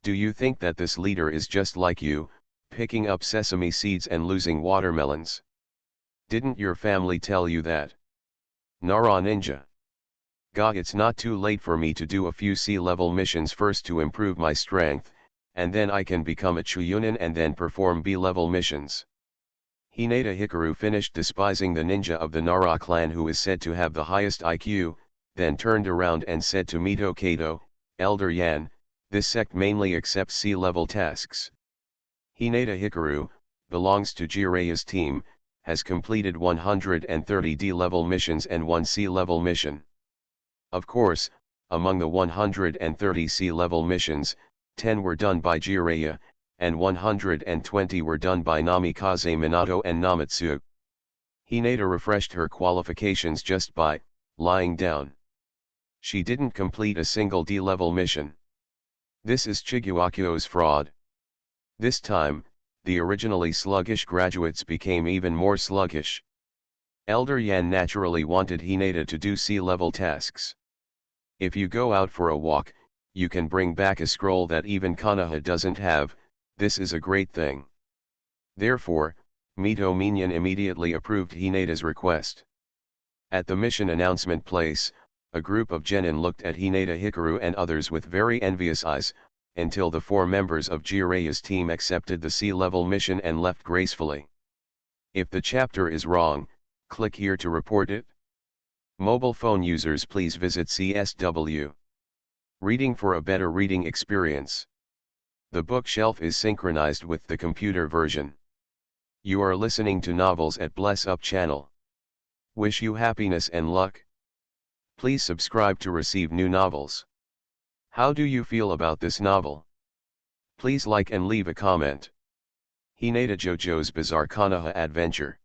A: Do you think that this leader is just like you, picking up sesame seeds and losing watermelons? Didn't your family tell you that? Nara ninja. God, it's not too late for me to do a few C-level missions first to improve my strength, and then I can become a Chuyunin and then perform B-level missions. Hinata Hikaru finished despising the ninja of the Nara clan who is said to have the highest IQ, then turned around and said to Mito Kato, Elder Yan, this sect mainly accepts C-level tasks. Hinata Hikaru, belongs to Jiraiya's team, has completed 130 D-level missions and 1 C-level mission. Of course, among the 130 C-level missions, 10 were done by Jiraiya, and 120 were done by Namikaze Minato and Namatsu. Hinata refreshed her qualifications just by lying down. She didn't complete a single D-level mission. This is Chiguakuo's fraud. This time, the originally sluggish graduates became even more sluggish. Elder Yan naturally wanted Hinata to do C-level tasks. If you go out for a walk, you can bring back a scroll that even Konoha doesn't have, this is a great thing. Therefore, Mito Minion immediately approved Hinata's request. At the mission announcement place, a group of genin looked at Hinata Hikaru and others with very envious eyes, until the 4 members of Jiraiya's team accepted the C-level mission and left gracefully. If the chapter is wrong, click here to report it. Mobile phone users, please visit CSW. Reading for a better reading experience. The bookshelf is synchronized with the computer version. You are listening to Novels at Bless Up channel. Wish you happiness and luck. Please subscribe to receive new novels. How do you feel about this novel? Please like and leave a comment. Hinata JoJo's Bizarre Konoha Adventure.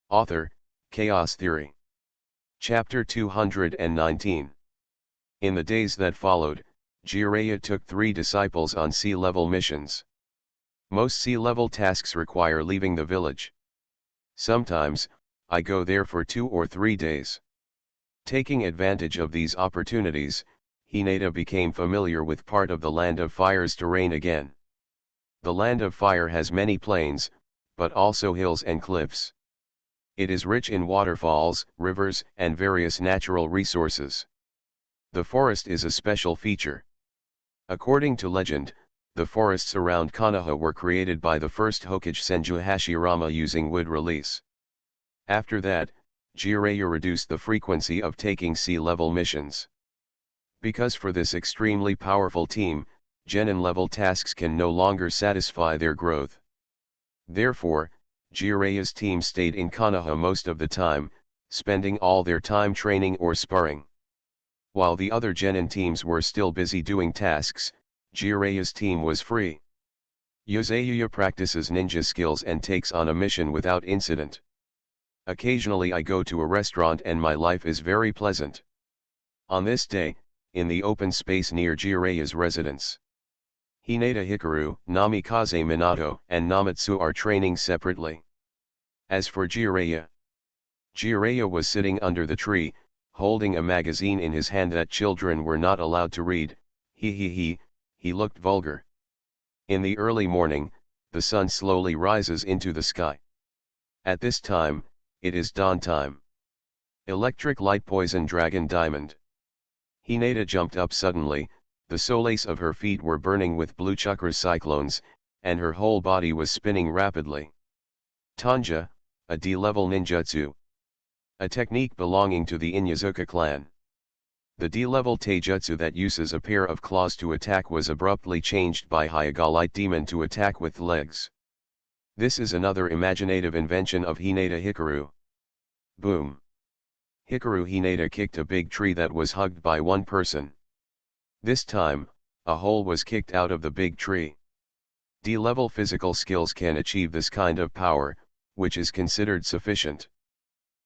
A: Author, Chaos Theory. Chapter 219. In the days that followed, Jiraiya took 3 disciples on sea-level missions. Most sea-level tasks require leaving the village. Sometimes, I go there for 2 or 3 days. Taking advantage of these opportunities, Hinata became familiar with part of the Land of Fire's terrain again. The Land of Fire has many plains, but also hills and cliffs. It is rich in waterfalls, rivers, and various natural resources. The forest is a special feature. According to legend, the forests around Konoha were created by the first Hokage Senju Hashirama using wood release. After that, Jiraiya reduced the frequency of taking sea-level missions. Because for this extremely powerful team, genin-level tasks can no longer satisfy their growth. Therefore, Jiraiya's team stayed in Konoha most of the time, spending all their time training or sparring. While the other genin teams were still busy doing tasks, Jiraiya's team was free. Yozayuya practices ninja skills and takes on a mission without incident. Occasionally I go to a restaurant and my life is very pleasant. On this day, in the open space near Jiraiya's residence, Hinata Hikaru, Namikaze Minato, and Namatsu are training separately. As for Jiraiya, Jiraiya was sitting under the tree, holding a magazine in his hand that children were not allowed to read. He looked vulgar. In the early morning, the sun slowly rises into the sky. At this time, it is dawn time. Electric light poison dragon diamond. Hinata jumped up suddenly, the soles of her feet were burning with blue chakra cyclones, and her whole body was spinning rapidly. Tanja, a D-level ninjutsu. A technique belonging to the Inyazuka clan. The D-level taijutsu that uses a pair of claws to attack was abruptly changed by Hyuga Light Demon to attack with legs. This is another imaginative invention of Hinata Hikaru. Boom. Hikaru Hinata kicked a big tree that was hugged by one person. This time, a hole was kicked out of the big tree. D-level physical skills can achieve this kind of power, which is considered sufficient.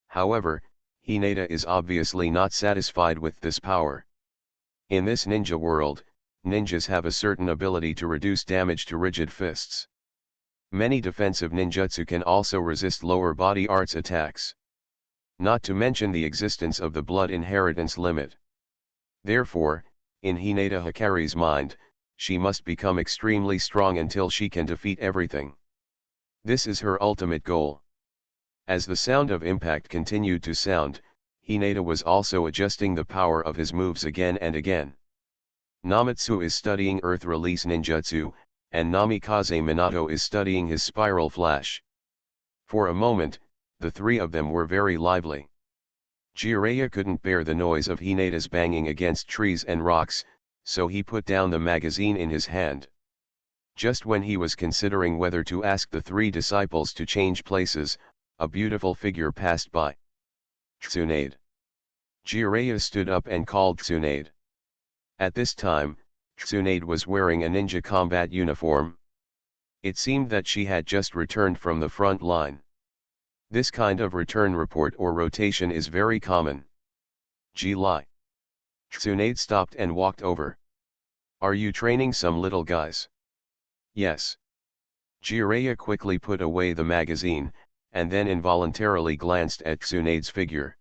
A: However, Hinata is obviously not satisfied with this power. In this ninja world, ninjas have a certain ability to reduce damage to rigid fists. Many defensive ninjutsu can also resist lower body arts attacks. Not to mention the existence of the blood inheritance limit. Therefore, in Hinata Hikaru's mind, she must become extremely strong until she can defeat everything. This is her ultimate goal. As the sound of impact continued to sound, Hinata was also adjusting the power of his moves again and again. Namatsu is studying Earth Release Ninjutsu, and Namikaze Minato is studying his Spiral Flash. For a moment, the 3 of them were very lively. Jiraiya couldn't bear the noise of Hinata's banging against trees and rocks, so he put down the magazine in his hand. Just when he was considering whether to ask the 3 disciples to change places, a beautiful figure passed by. Tsunade. Jiraiya stood up and called Tsunade. At this time, Tsunade was wearing a ninja combat uniform. It seemed that she had just returned from the front line. This kind of return report or rotation is very common. Ji-Lai. Tsunade stopped and walked over. Are you training some little guys? Yes. Jiraiya quickly put away the magazine, and then involuntarily glanced at Tsunade's figure.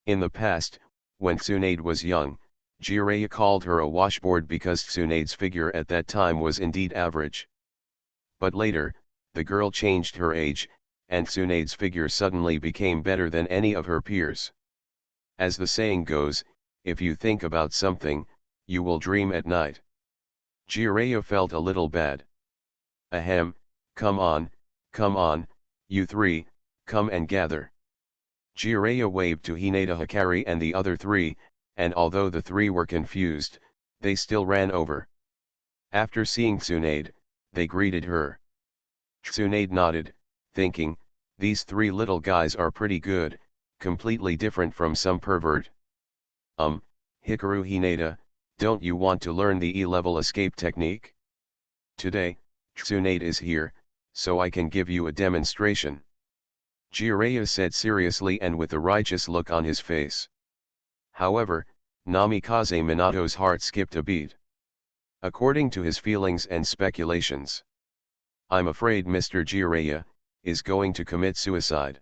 A: In the past, when Tsunade was young, Jiraiya called her a washboard because Tsunade's figure at that time was indeed average. But later, the girl changed her age, and Tsunade's figure suddenly became better than any of her peers. As the saying goes, if you think about something, you will dream at night. Jiraiya felt a little bad. Ahem, come on, you 3, come and gather. Jiraiya waved to Hinata Hikaru and the other 3, and although the 3 were confused, they still ran over. After seeing Tsunade, they greeted her. Tsunade nodded, thinking, these three little guys are pretty good, completely different from some pervert. Hikaru Hinata, don't you want to learn the E-level escape technique? Today, Tsunade is here, so I can give you a demonstration. Jiraiya said seriously and with a righteous look on his face. However, Namikaze Minato's heart skipped a beat. According to his feelings and speculations, I'm afraid Mr. Jiraiya is going to commit suicide.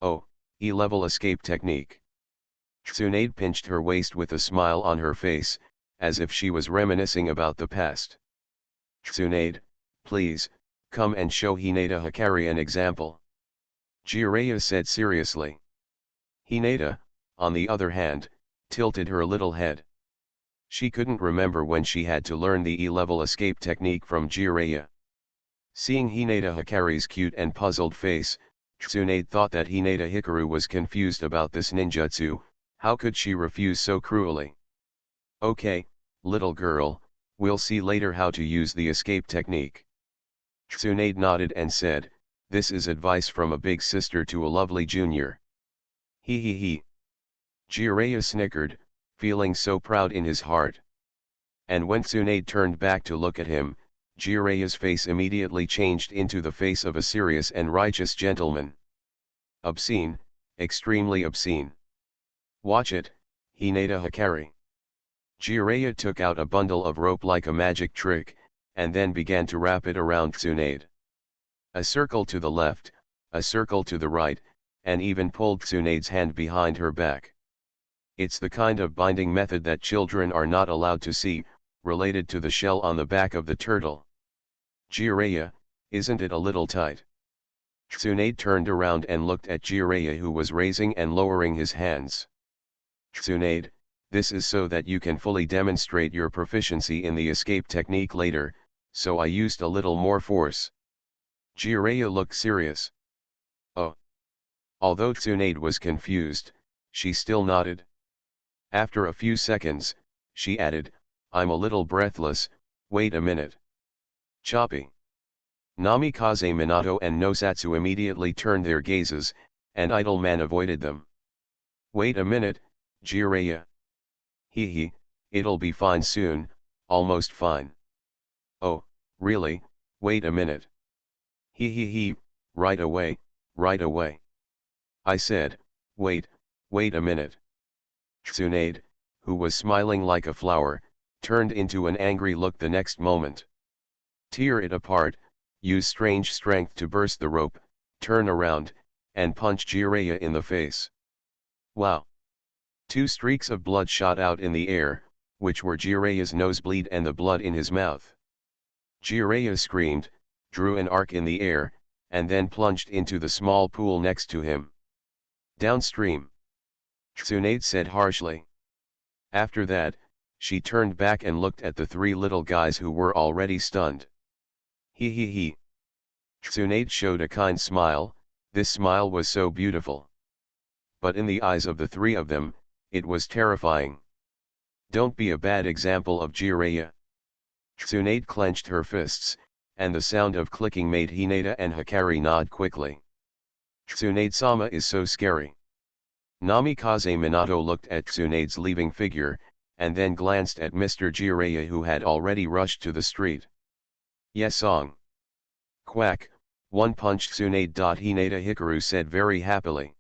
A: Oh, E-level escape technique. Tsunade pinched her waist with a smile on her face, as if she was reminiscing about the past. Tsunade, please, come and show Hinata Hikari an example. Jiraiya said seriously. Hinata, on the other hand, tilted her little head. She couldn't remember when she had to learn the E-level escape technique from Jiraiya. Seeing Hinata Hikari's cute and puzzled face, Tsunade thought that Hinata Hikaru was confused about this ninjutsu. How could she refuse so cruelly? Okay, little girl, we'll see later how to use the escape technique. Tsunade nodded and said, this is advice from a big sister to a lovely junior. He he he. Jiraiya snickered, feeling so proud in his heart. And when Tsunade turned back to look at him, Jiraiya's face immediately changed into the face of a serious and righteous gentleman. Obscene, extremely obscene. Watch it, Hinata Hikari. Jiraiya took out a bundle of rope like a magic trick, and then began to wrap it around Tsunade. A circle to the left, a circle to the right, and even pulled Tsunade's hand behind her back. It's the kind of binding method that children are not allowed to see, related to the shell on the back of the turtle. Jiraiya, isn't it a little tight? Tsunade turned around and looked at Jiraiya, who was raising and lowering his hands. Tsunade, this is so that you can fully demonstrate your proficiency in the escape technique later, so I used a little more force. Jiraiya looked serious. Oh. Although Tsunade was confused, she still nodded. After a few seconds, she added, I'm a little breathless, wait a minute. Choppy. Namikaze Minato and Nosatsu immediately turned their gazes, and Idle Man avoided them. Wait a minute, Jiraiya. He, it'll be fine soon, almost fine. Oh, really, wait a minute. He, right away, right away. I said, wait a minute. Tsunade, who was smiling like a flower, turned into an angry look the next moment. Tear it apart, use strange strength to burst the rope, turn around, and punch Jiraiya in the face. Wow! 2 streaks of blood shot out in the air, which were Jiraiya's nosebleed and the blood in his mouth. Jiraiya screamed, drew an arc in the air, and then plunged into the small pool next to him. Downstream. Tsunade said harshly. After that, she turned back and looked at the 3 little guys who were already stunned. He. Tsunade showed a kind smile, this smile was so beautiful. But in the eyes of the 3 of them, it was terrifying. Don't be a bad example of Jiraiya. Tsunade clenched her fists, and the sound of clicking made Hinata and Hikari nod quickly. Tsunade-sama is so scary. Namikaze Minato looked at Tsunade's leaving figure, and then glanced at Mr. Jiraiya, who had already rushed to the street. Yes song. Quack, one punch Tsunade. Hinata Hikaru said very happily.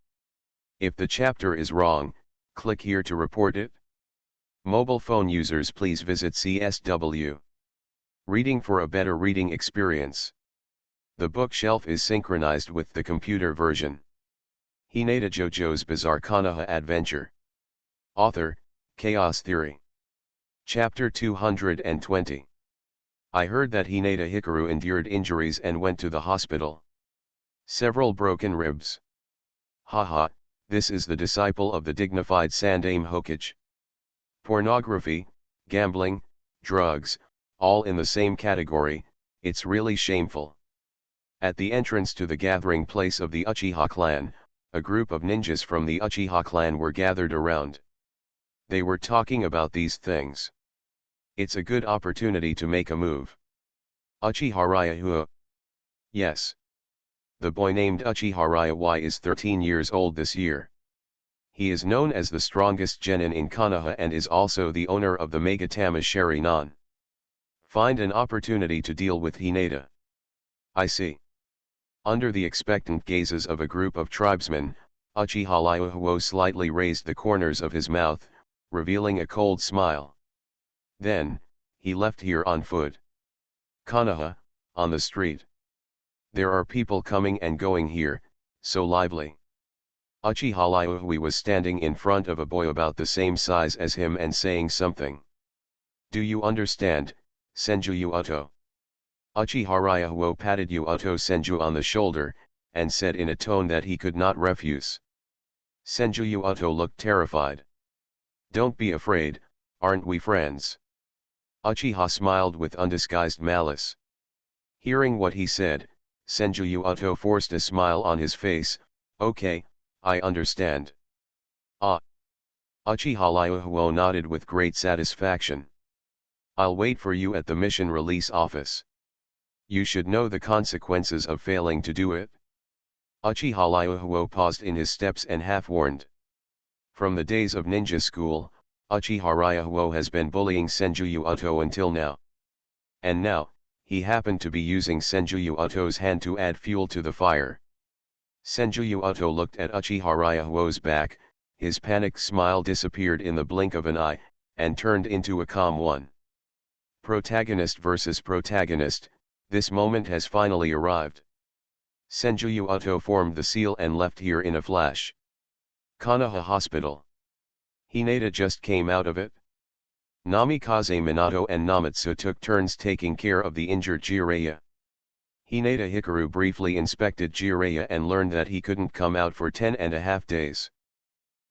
A: If the chapter is wrong, click here to report it. Mobile phone users please visit CSW. Reading for a better reading experience. The bookshelf is synchronized with the computer version. Hinata JoJo's Bizarre Konoha Adventure. Author, Chaos Theory. Chapter 220. I heard that Hinata Hikaru endured injuries and went to the hospital. Several broken ribs. Haha, this is the disciple of the dignified Sandaime Hokage. Pornography, gambling, drugs, all in the same category, it's really shameful. At the entrance to the gathering place of the Uchiha clan, a group of ninjas from the Uchiha clan were gathered around. They were talking about these things. It's a good opportunity to make a move. Uchiha Ryuha. Yes. The boy named Uchiha is 13 years old this year. He is known as the strongest genin in Konoha and is also the owner of the Megatama Sharingan. Find an opportunity to deal with Hinata. I see. Under the expectant gazes of a group of tribesmen, Uchiha Liuhuo slightly raised the corners of his mouth, revealing a cold smile. Then, he left here on foot. Konoha, on the street. There are people coming and going here, so lively. Uchiha Liuhui was standing in front of a boy about the same size as him and saying something. Do you understand, Senju Uto? Uchiha Ryuhuo patted Uto Senju on the shoulder, and said in a tone that he could not refuse. Senju Uto looked terrified. Don't be afraid, aren't we friends? Uchiha smiled with undisguised malice. Hearing what he said, Senju Uto forced a smile on his face. Okay, I understand. Ah. Uchiha Liuhuo nodded with great satisfaction. I'll wait for you at the mission release office. You should know the consequences of failing to do it. Uchiha Liuhuo paused in his steps and half-warned. From the days of ninja school, Uchiha Ryuhuo has been bullying Senju Uto until now. And now, he happened to be using Senju Uto's hand to add fuel to the fire. Senju Uto looked at Uchiha Ryuhuo's back, his panicked smile disappeared in the blink of an eye, and turned into a calm one. Protagonist versus protagonist, this moment has finally arrived. Senju Uto formed the seal and left here in a flash. Konoha Hospital. Hinata just came out of it. Namikaze Minato and Namatsu took turns taking care of the injured Jiraiya. Hinata Hikaru briefly inspected Jiraiya and learned that he couldn't come out for 10.5 days.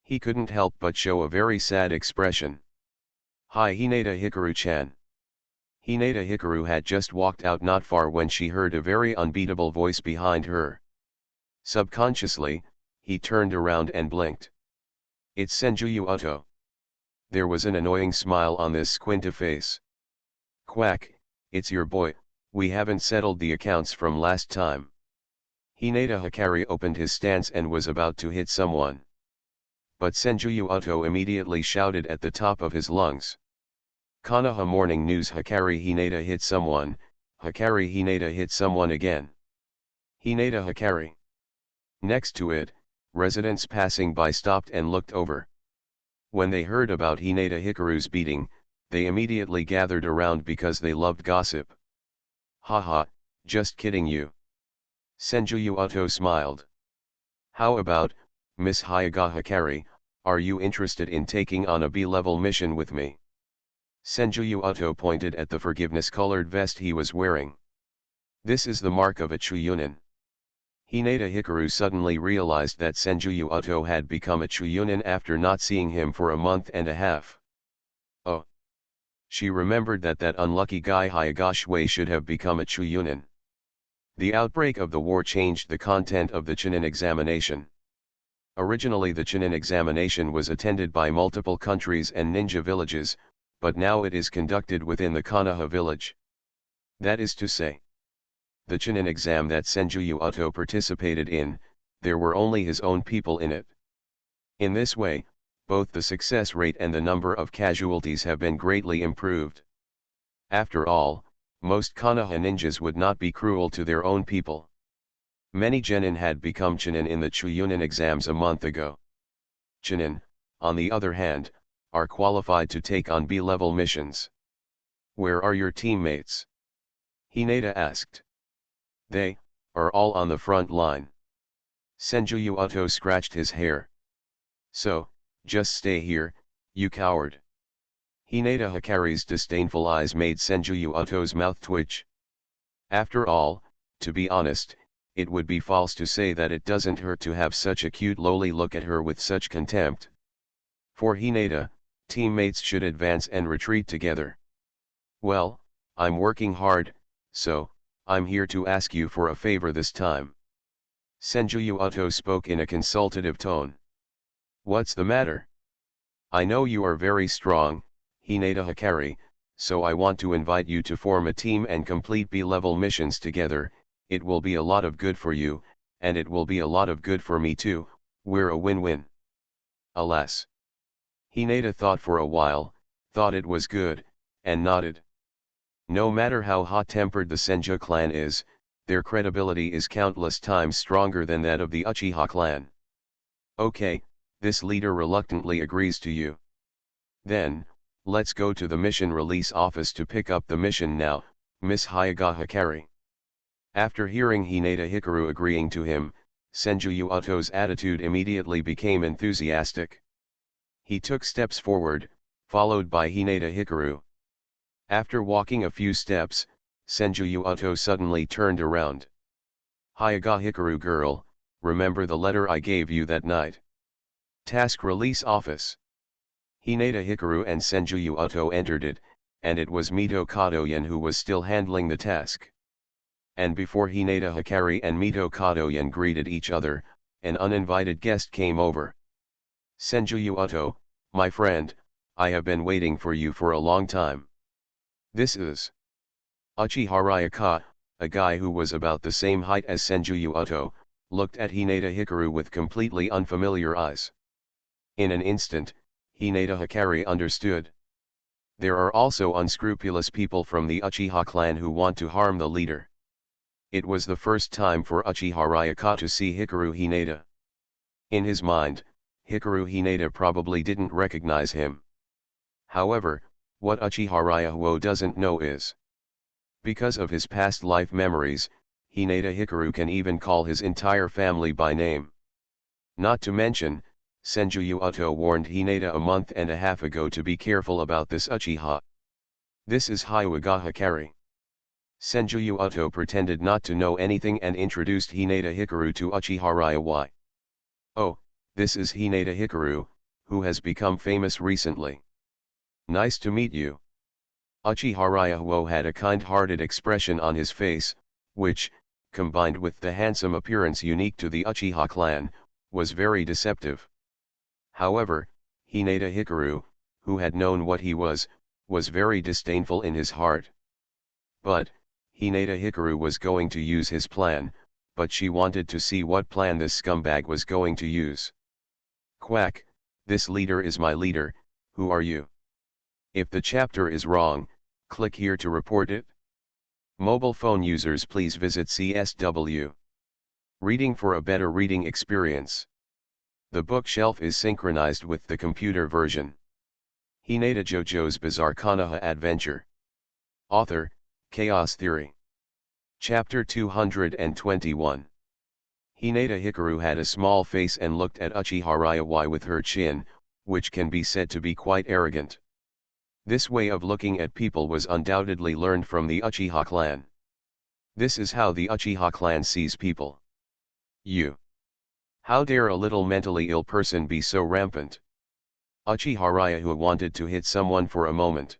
A: He couldn't help but show a very sad expression. Hi Hinata Hikaru-chan. Hinata Hikaru had just walked out not far when she heard a very unbeatable voice behind her. Subconsciously, he turned around and blinked. It's Senju Uto. There was an annoying smile on this squinty face. Quack, it's your boy, we haven't settled the accounts from last time. Hinata Hikari opened his stance and was about to hit someone. But Senju Uto immediately shouted at the top of his lungs. Konoha Morning News Hikari Hinata hit someone, Hikari Hinata hit someone again. Hinata Hikari. Next to it, residents passing by stopped and looked over. When they heard about Hinata Hikaru's beating, they immediately gathered around because they loved gossip. Haha, just kidding you. Senju Uto smiled. How about, Miss Hyuga Hikari, are you interested in taking on a B-level mission with me? Senju Uto pointed at the forgiveness-colored vest he was wearing. This is the mark of a Chuunin. Hinata Hikaru suddenly realized that Senju Uto had become a Chuunin after not seeing him for a month and a half. Oh. She remembered that unlucky guy Hyuga Shui should have become a Chuunin. The outbreak of the war changed the content of the Chunin examination. Originally the Chunin examination was attended by multiple countries and ninja villages, but now it is conducted within the Konoha village. That is to say, the Chunin exam that Senju Uto participated in, there were only his own people in it. In this way, both the success rate and the number of casualties have been greatly improved. After all, most Konoha ninjas would not be cruel to their own people. Many genin had become Chunin in the Chuunin exams a month ago. Chunin, on the other hand, are qualified to take on B-level missions. Where are your teammates? Hinata asked. They are all on the front line. Senju Uto scratched his hair. So, just stay here, you coward. Hinata Hikari's disdainful eyes made Senju Uto's mouth twitch. After all, to be honest, it would be false to say that it doesn't hurt to have such a cute lowly look at her with such contempt. For Hinata, teammates should advance and retreat together. Well, I'm working hard, so, I'm here to ask you for a favor this time. Senju Uto spoke in a consultative tone. What's the matter? I know you are very strong, Hinata Hikari, so I want to invite you to form a team and complete B-level missions together. It will be a lot of good for you, and it will be a lot of good for me too, we're a win-win. Alas. Hinata thought for a while, thought it was good, and nodded. No matter how hot-tempered the Senju clan is, their credibility is countless times stronger than that of the Uchiha clan. Okay, this leader reluctantly agrees to you. Then, let's go to the mission release office to pick up the mission now, Miss Hyuga Hikari. After hearing Hinata Hikaru agreeing to him, Senju Yuoto's attitude immediately became enthusiastic. He took steps forward, followed by Hinata Hikaru. After walking a few steps, Senju Yuoto suddenly turned around. Hyuga Hikaru girl, remember the letter I gave you that night? Task Release Office. Hinata Hikaru and Senju Yuoto entered it, and it was Mito Kadoyan who was still handling the task. And before Hinata Hikari and Mito Kadoyan greeted each other, an uninvited guest came over. Senju Yuoto, my friend, I have been waiting for you for a long time. This is Uchiha Ryuka, a guy who was about the same height as Senju Yuoto, looked at Hinata Hikaru with completely unfamiliar eyes. In an instant, Hinata Hikari understood. There are also unscrupulous people from the Uchiha clan who want to harm the leader. It was the first time for Uchiha Ryuka to see Hikaru Hinata. In his mind, Hikaru Hinata probably didn't recognize him. However, what Uchiha Ryuho doesn't know is, because of his past life memories, Hinata Hikaru can even call his entire family by name. Not to mention, Senju Yuoto warned Hinata a month and a half ago to be careful about this Uchiha. This is Hyuga Hikari. Senju Yuoto pretended not to know anything and introduced Hinata Hikaru to Uchiha Ryuho. Oh, this is Hinata Hikaru, who has become famous recently. Nice to meet you. Uchiha Ryuho had a kind-hearted expression on his face, which, combined with the handsome appearance unique to the Uchiha clan, was very deceptive. However, Hinata Hikaru, who had known what he was very disdainful in his heart. But, Hinata Hikaru was going to use his plan, but she wanted to see what plan this scumbag was going to use. Quack, this leader is my leader, who are you? If the chapter is wrong, click here to report it. Mobile phone users please visit CSW. Reading for a better reading experience. The bookshelf is synchronized with the computer version. Hinata JoJo's Bizarre Konoha Adventure. Author, Chaos Theory. Chapter 221. Hinata Hikaru had a small face and looked at Uchiha Ryuho with her chin, which can be said to be quite arrogant. This way of looking at people was undoubtedly learned from the Uchiha clan. This is how the Uchiha clan sees people. You. How dare a little mentally ill person be so rampant? Uchiha Ryuho wanted to hit someone for a moment.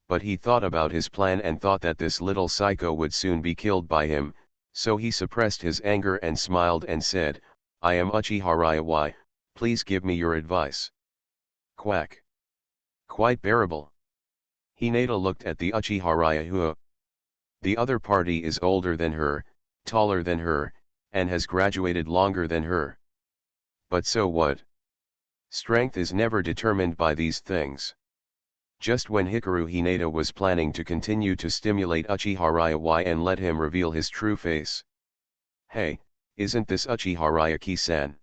A: But he thought about his plan and thought that this little psycho would soon be killed by him, so he suppressed his anger and smiled and said, I am Uchiha Ryuho, please give me your advice. Quack. Quite bearable. Hinata looked at the Uchiha Ryuho. The other party is older than her, taller than her, and has graduated longer than her. But so what? Strength is never determined by these things. Just when Hikaru Hinata was planning to continue to stimulate Uchiha Ryuho and let him reveal his true face. Hey, isn't this Uchiha Ryuki-san?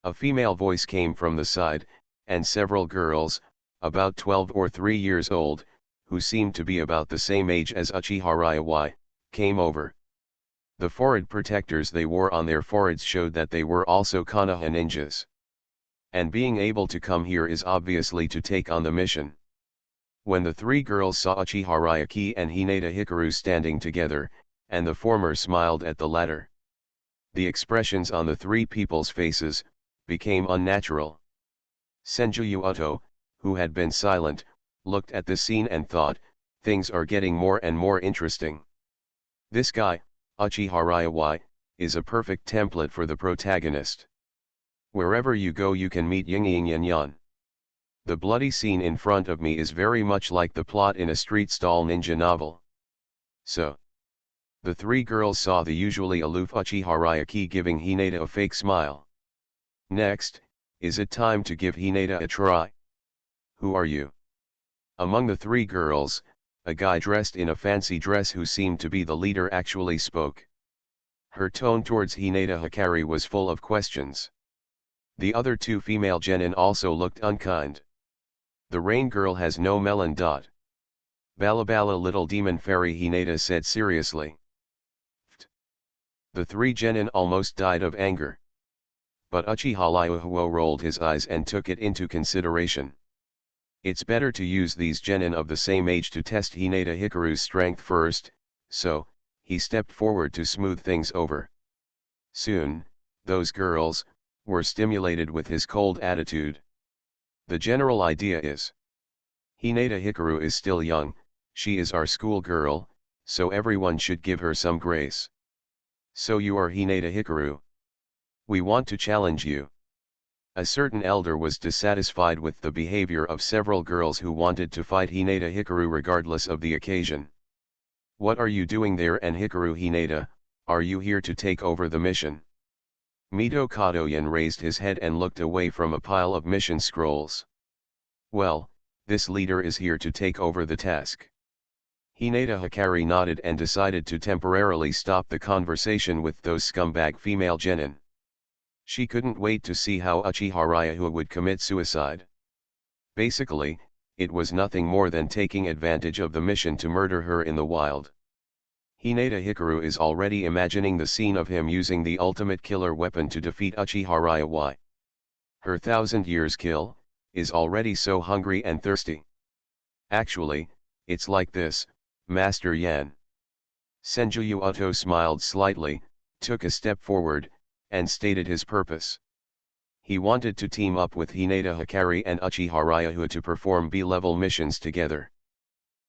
A: A female voice came from the side, and several girls, about 12 or 3 years old, who seemed to be about the same age as Uchiha Ryuho, came over. The forehead protectors they wore on their foreheads showed that they were also Konoha ninjas. And being able to come here is obviously to take on the mission. When the 3 girls saw Uchiha Ryuki and Hinata Hikaru standing together, and the former smiled at the latter, the expressions on the 3 people's faces became unnatural. Senju Yuoto, who had been silent, looked at the scene and thought, things are getting more and more interesting. This guy, Uchiha Ryuho, is a perfect template for the protagonist. Wherever you go you can meet Yin Yin Yan Yan. The bloody scene in front of me is very much like the plot in a street stall ninja novel. So, The three girls saw the usually aloof Uchiha giving Hinata a fake smile. Next, is it time to give Hinata a try? Who are you? Among the three girls, a guy dressed in a fancy dress who seemed to be the leader actually spoke. Her tone towards Hinata Hikari was full of questions. The other two female genin also looked unkind. The rain girl has no melon. Balabala little demon fairy, Hinata said seriously. The three genin almost died of anger. But Uchiha Liuhuo rolled his eyes and took it into consideration. It's better to use these genin of the same age to test Hinata Hikaru's strength first, so, he stepped forward to smooth things over. Soon, those girls were stimulated with his cold attitude. The general idea is, Hinata Hikaru is still young, she is our school girl, so everyone should give her some grace. So you are Hinata Hikaru. We want to challenge you. A certain elder was dissatisfied with the behavior of several girls who wanted to fight Hinata Hikaru regardless of the occasion. What are you doing there? And Hikaru, Hinata, are you here to take over the mission? Mito Kadoyan raised his head and looked away from a pile of mission scrolls. Well, this leader is here to take over the task. Hinata Hikari nodded and decided to temporarily stop the conversation with those scumbag female genin. She couldn't wait to see how Uchiha Ryuhua would commit suicide. Basically, it was nothing more than taking advantage of the mission to murder her in the wild. Hinata Hikaru is already imagining the scene of him using the ultimate killer weapon to defeat Uchiha Ryuhua. Her 1,000 years kill is already so hungry and thirsty. Actually, it's like this, Master Yan. Senju Uto smiled slightly, took a step forward, and stated his purpose. He wanted to team up with Hinata Hikari and Uchiha Ryuhua to perform B-level missions together.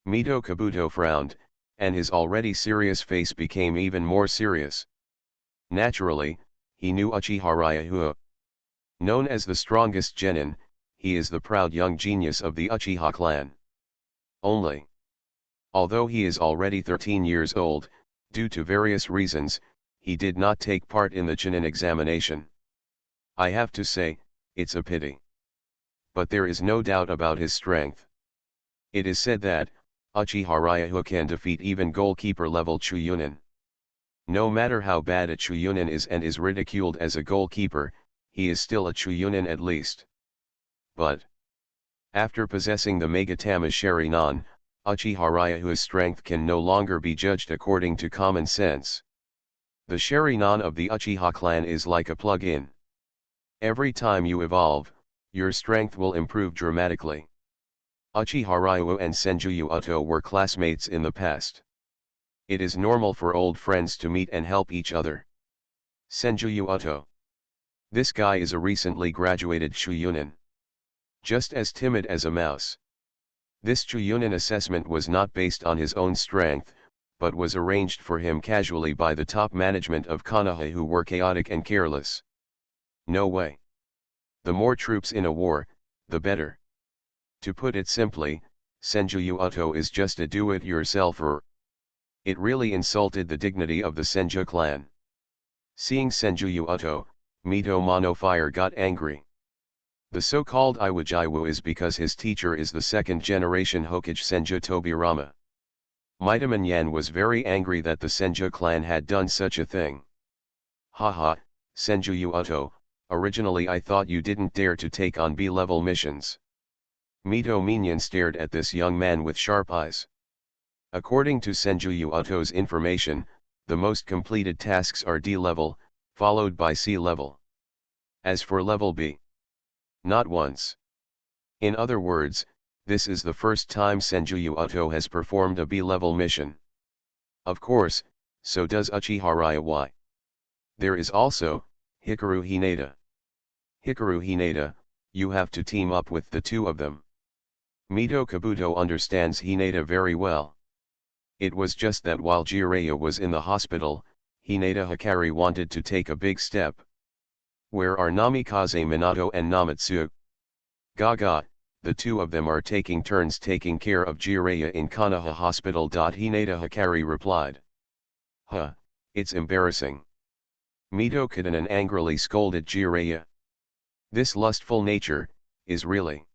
A: Mito Kabuto frowned, and his already serious face became even more serious. Naturally, he knew Uchiha Ryuhua. Known as the strongest genin, he is the proud young genius of the Uchiha clan. Although he is already 13 years old, due to various reasons, he did not take part in the Chunin examination. I have to say, it's a pity. But there is no doubt about his strength. It is said that, Uchiha Ryuhua can defeat even goalkeeper-level Chuyunin. No matter how bad a Chuyunin is and is ridiculed as a goalkeeper, he is still a Chuyunin at least. But, after possessing the Megatama Sharingan, Uchiha Ryuhua's strength can no longer be judged according to common sense. The Sharingan of the Uchiha clan is like a plug-in. Every time you evolve, your strength will improve dramatically. Uchiha Ryuhua and Senju Uto were classmates in the past. It is normal for old friends to meet and help each other. Senju Uto. This guy is a recently graduated Chuyunin. Just as timid as a mouse. This Chuyunin assessment was not based on his own strength, but was arranged for him casually by the top management of Konoha, who were chaotic and careless. No way. The more troops in a war, the better. To put it simply, Senju Uto is just a do-it-yourselfer. It really insulted the dignity of the Senju clan. Seeing Senju Uto, Mito Monofire got angry. The so-called Iwajiwu is because his teacher is the second-generation Hokage Senju Tobirama. Mitaman Yan was very angry that the Senju clan had done such a thing. Haha, Senju Uto, originally I thought you didn't dare to take on B-level missions. Mito Minyan stared at this young man with sharp eyes. According to Senju Uto's information, the most completed tasks are D-level, followed by C-level. As for level B, not once. In other words, this is the first time Senju Uto has performed a B-level mission. Of course, so does Uchiha Ryuhua. There is also, Hikaru Hinata. Hikaru Hinata, you have to team up with the two of them. Mito Kabuto understands Hinata very well. It was just that while Jiraiya was in the hospital, Hinata Hikari wanted to take a big step. Where are Namikaze Minato and Namatsu? Gaga, the two of them are taking turns taking care of Jiraiya in Konoha Hospital. Hinata Hikari replied. Huh, it's embarrassing. Mito Kadanen angrily scolded Jiraiya. This lustful nature, is really.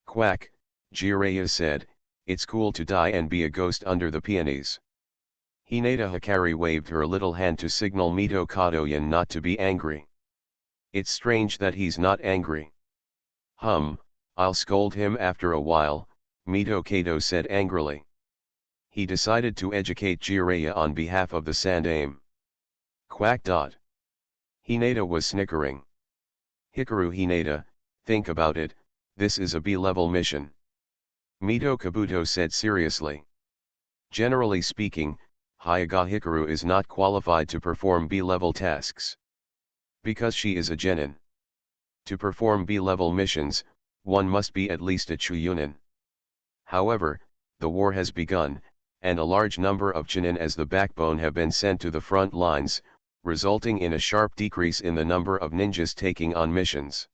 A: Quack, Jiraiya said, it's cool to die and be a ghost under the peonies. Hinata Hikari waved her little hand to signal Mito Kadoyan not to be angry. It's strange that he's not angry. I'll scold him after a while, Mito Kato said angrily. He decided to educate Jiraiya on behalf of the Sandaime. Quack. Hinata was snickering. Hikaru Hinata, think about it, this is a B-level mission. Mito Kabuto said seriously. Generally speaking, Hyuga Hikaru is not qualified to perform B-level tasks. Because she is a genin. To perform B-level missions, one must be at least a Chuunin. However, the war has begun, and a large number of Chunin as the backbone have been sent to the front lines, resulting in a sharp decrease in the number of ninjas taking on missions.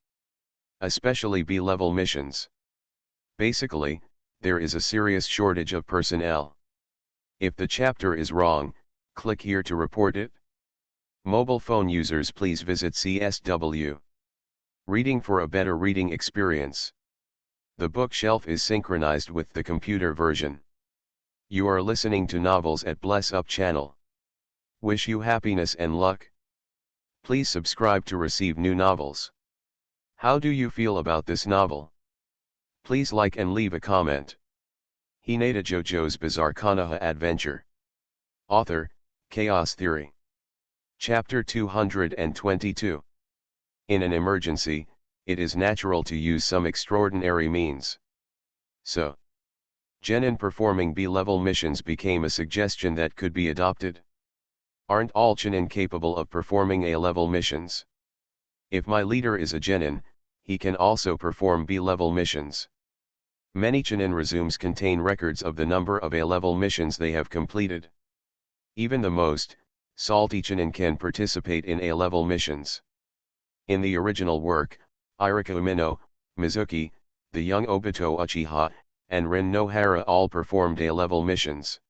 A: Especially B-level missions. Basically, there is a serious shortage of personnel. If the chapter is wrong, click here to report it. Mobile phone users please visit CSW. Reading for a better reading experience. The bookshelf is synchronized with the computer version. You are listening to novels at Bless Up channel. Wish you happiness and luck. Please subscribe to receive new novels. How do you feel about this novel? Please like and leave a comment. Hinata JoJo's Bizarre Konoha Adventure. Author, Chaos Theory. Chapter 222. In an emergency, it is natural to use some extraordinary means. So, genin performing B-level missions became a suggestion that could be adopted. Aren't all genin capable of performing A-level missions? If my leader is a genin, he can also perform B-level missions. Many genin resumes contain records of the number of A-level missions they have completed. Even the most salty genin can participate in A-level missions. In the original work, Irika Umino, Mizuki, the young Obito Uchiha, and Rin Nohara all performed A-level missions.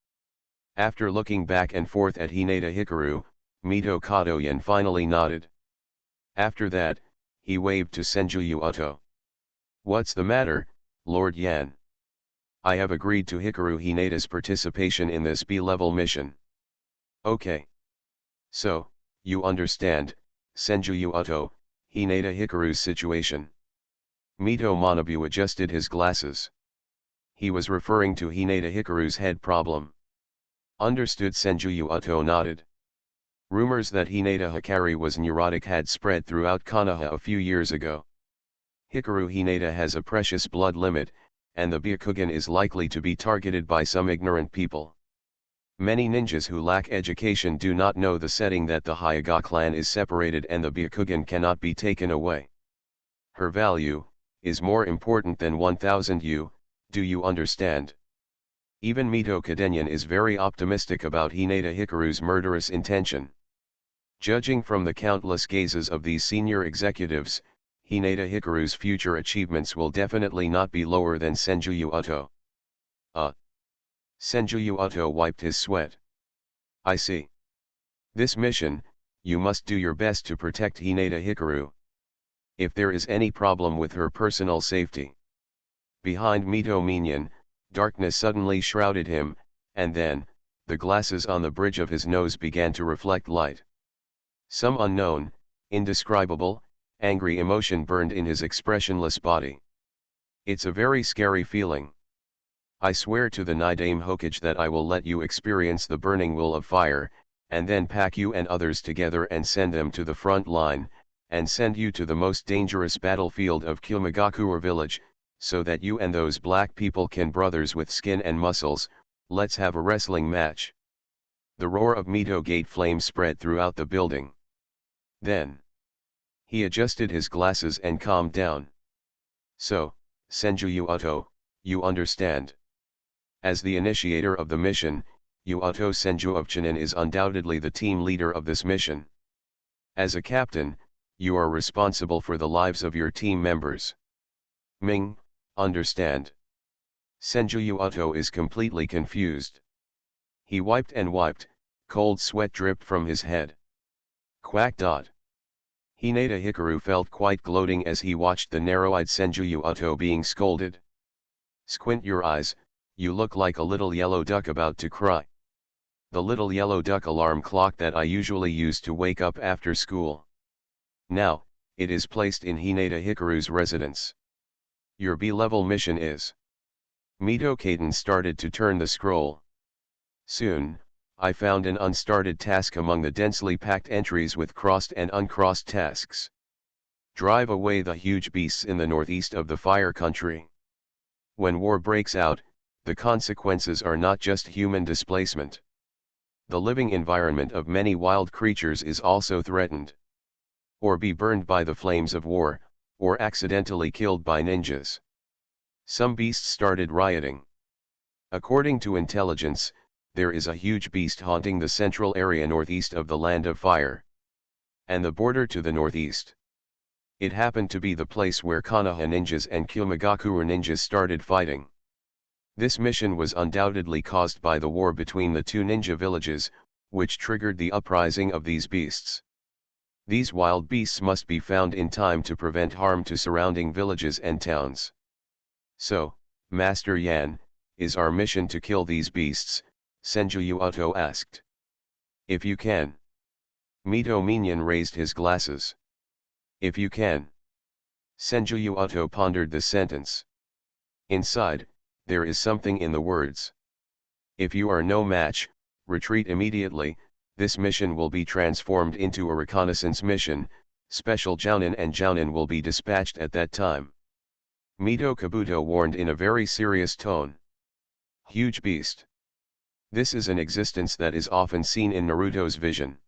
A: After looking back and forth at Hinata Hikaru, Mito Kadoyan finally nodded. After that, he waved to Senju Uto. What's the matter, Lord Yan? I have agreed to Hikaru Hinata's participation in this B-level mission. Okay. So, you understand, Senju Uto, Hinata Hikaru's situation. Mito Manabu adjusted his glasses. He was referring to Hinata Hikaru's head problem. Understood. Senju Uto nodded. Rumors that Hinata Hikari was neurotic had spread throughout Konoha a few years ago. Hikaru Hinata has a precious blood limit, and the Byakugan is likely to be targeted by some ignorant people. Many ninjas who lack education do not know the setting that the Hyuga clan is separated and the Byakugan cannot be taken away. Her value is more important than 1000 U, do you understand? Even Mito Kadenyan is very optimistic about Hinata Hikaru's murderous intention. Judging from the countless gazes of these senior executives, Hinata Hikaru's future achievements will definitely not be lower than Senju Uto. Senju Uto wiped his sweat. I see. This mission, you must do your best to protect Hinata Hikaru. If there is any problem with her personal safety. Behind Mito Minion, darkness suddenly shrouded him, and then, the glasses on the bridge of his nose began to reflect light. Some unknown, indescribable, angry emotion burned in his expressionless body. It's a very scary feeling. I swear to the Nidaime Hokage that I will let you experience the burning will of fire, and then pack you and others together and send them to the front line, and send you to the most dangerous battlefield of Kyomagakure village, so that you and those black people can brothers with skin and muscles, let's have a wrestling match. The roar of Mito Gate flame spread throughout the building. Then, he adjusted his glasses and calmed down. So, Senju Uto, you understand. As the initiator of the mission, Uto Senju of Chunin is undoubtedly the team leader of this mission. As a captain, you are responsible for the lives of your team members. Ming, understand. Senju Uto is completely confused. He wiped and wiped, Cold sweat dripped from his head. Quack. Hinata Hikaru felt quite gloating as he watched the narrow-eyed Senju Uto being scolded. Squint your eyes, you look like a little yellow duck about to cry. The little yellow duck alarm clock that I usually use to wake up after school. Now, it is placed in Hinata Hikaru's residence. Your B-level mission is. Mito Kaden started to turn the scroll. Soon, I found an unstarted task among the densely packed entries with crossed and uncrossed tasks. Drive away the huge beasts in the northeast of the Fire Country. When war breaks out, the consequences are not just human displacement. The living environment of many wild creatures is also threatened. Or be burned by the flames of war, or accidentally killed by ninjas. Some beasts started rioting. According to intelligence, there is a huge beast haunting the central area northeast of the Land of Fire. And the border to the northeast. It happened to be the place where Konoha ninjas and Kyomagakure ninjas started fighting. This mission was undoubtedly caused by the war between the two ninja villages, which triggered the uprising of these beasts. These wild beasts must be found in time to prevent harm to surrounding villages and towns. So, Master Yan, is our mission to kill these beasts? Senju Uto asked. If you can. Mito Minion raised his glasses. If you can. Senju Uto pondered the sentence. Inside, there is something in the words. If you are no match, retreat immediately. This mission will be transformed into a reconnaissance mission. Special Jounin and Jounin will be dispatched at that time. Mito Kabuto warned in a very serious tone. Huge beast. This is an existence that is often seen in Naruto's vision.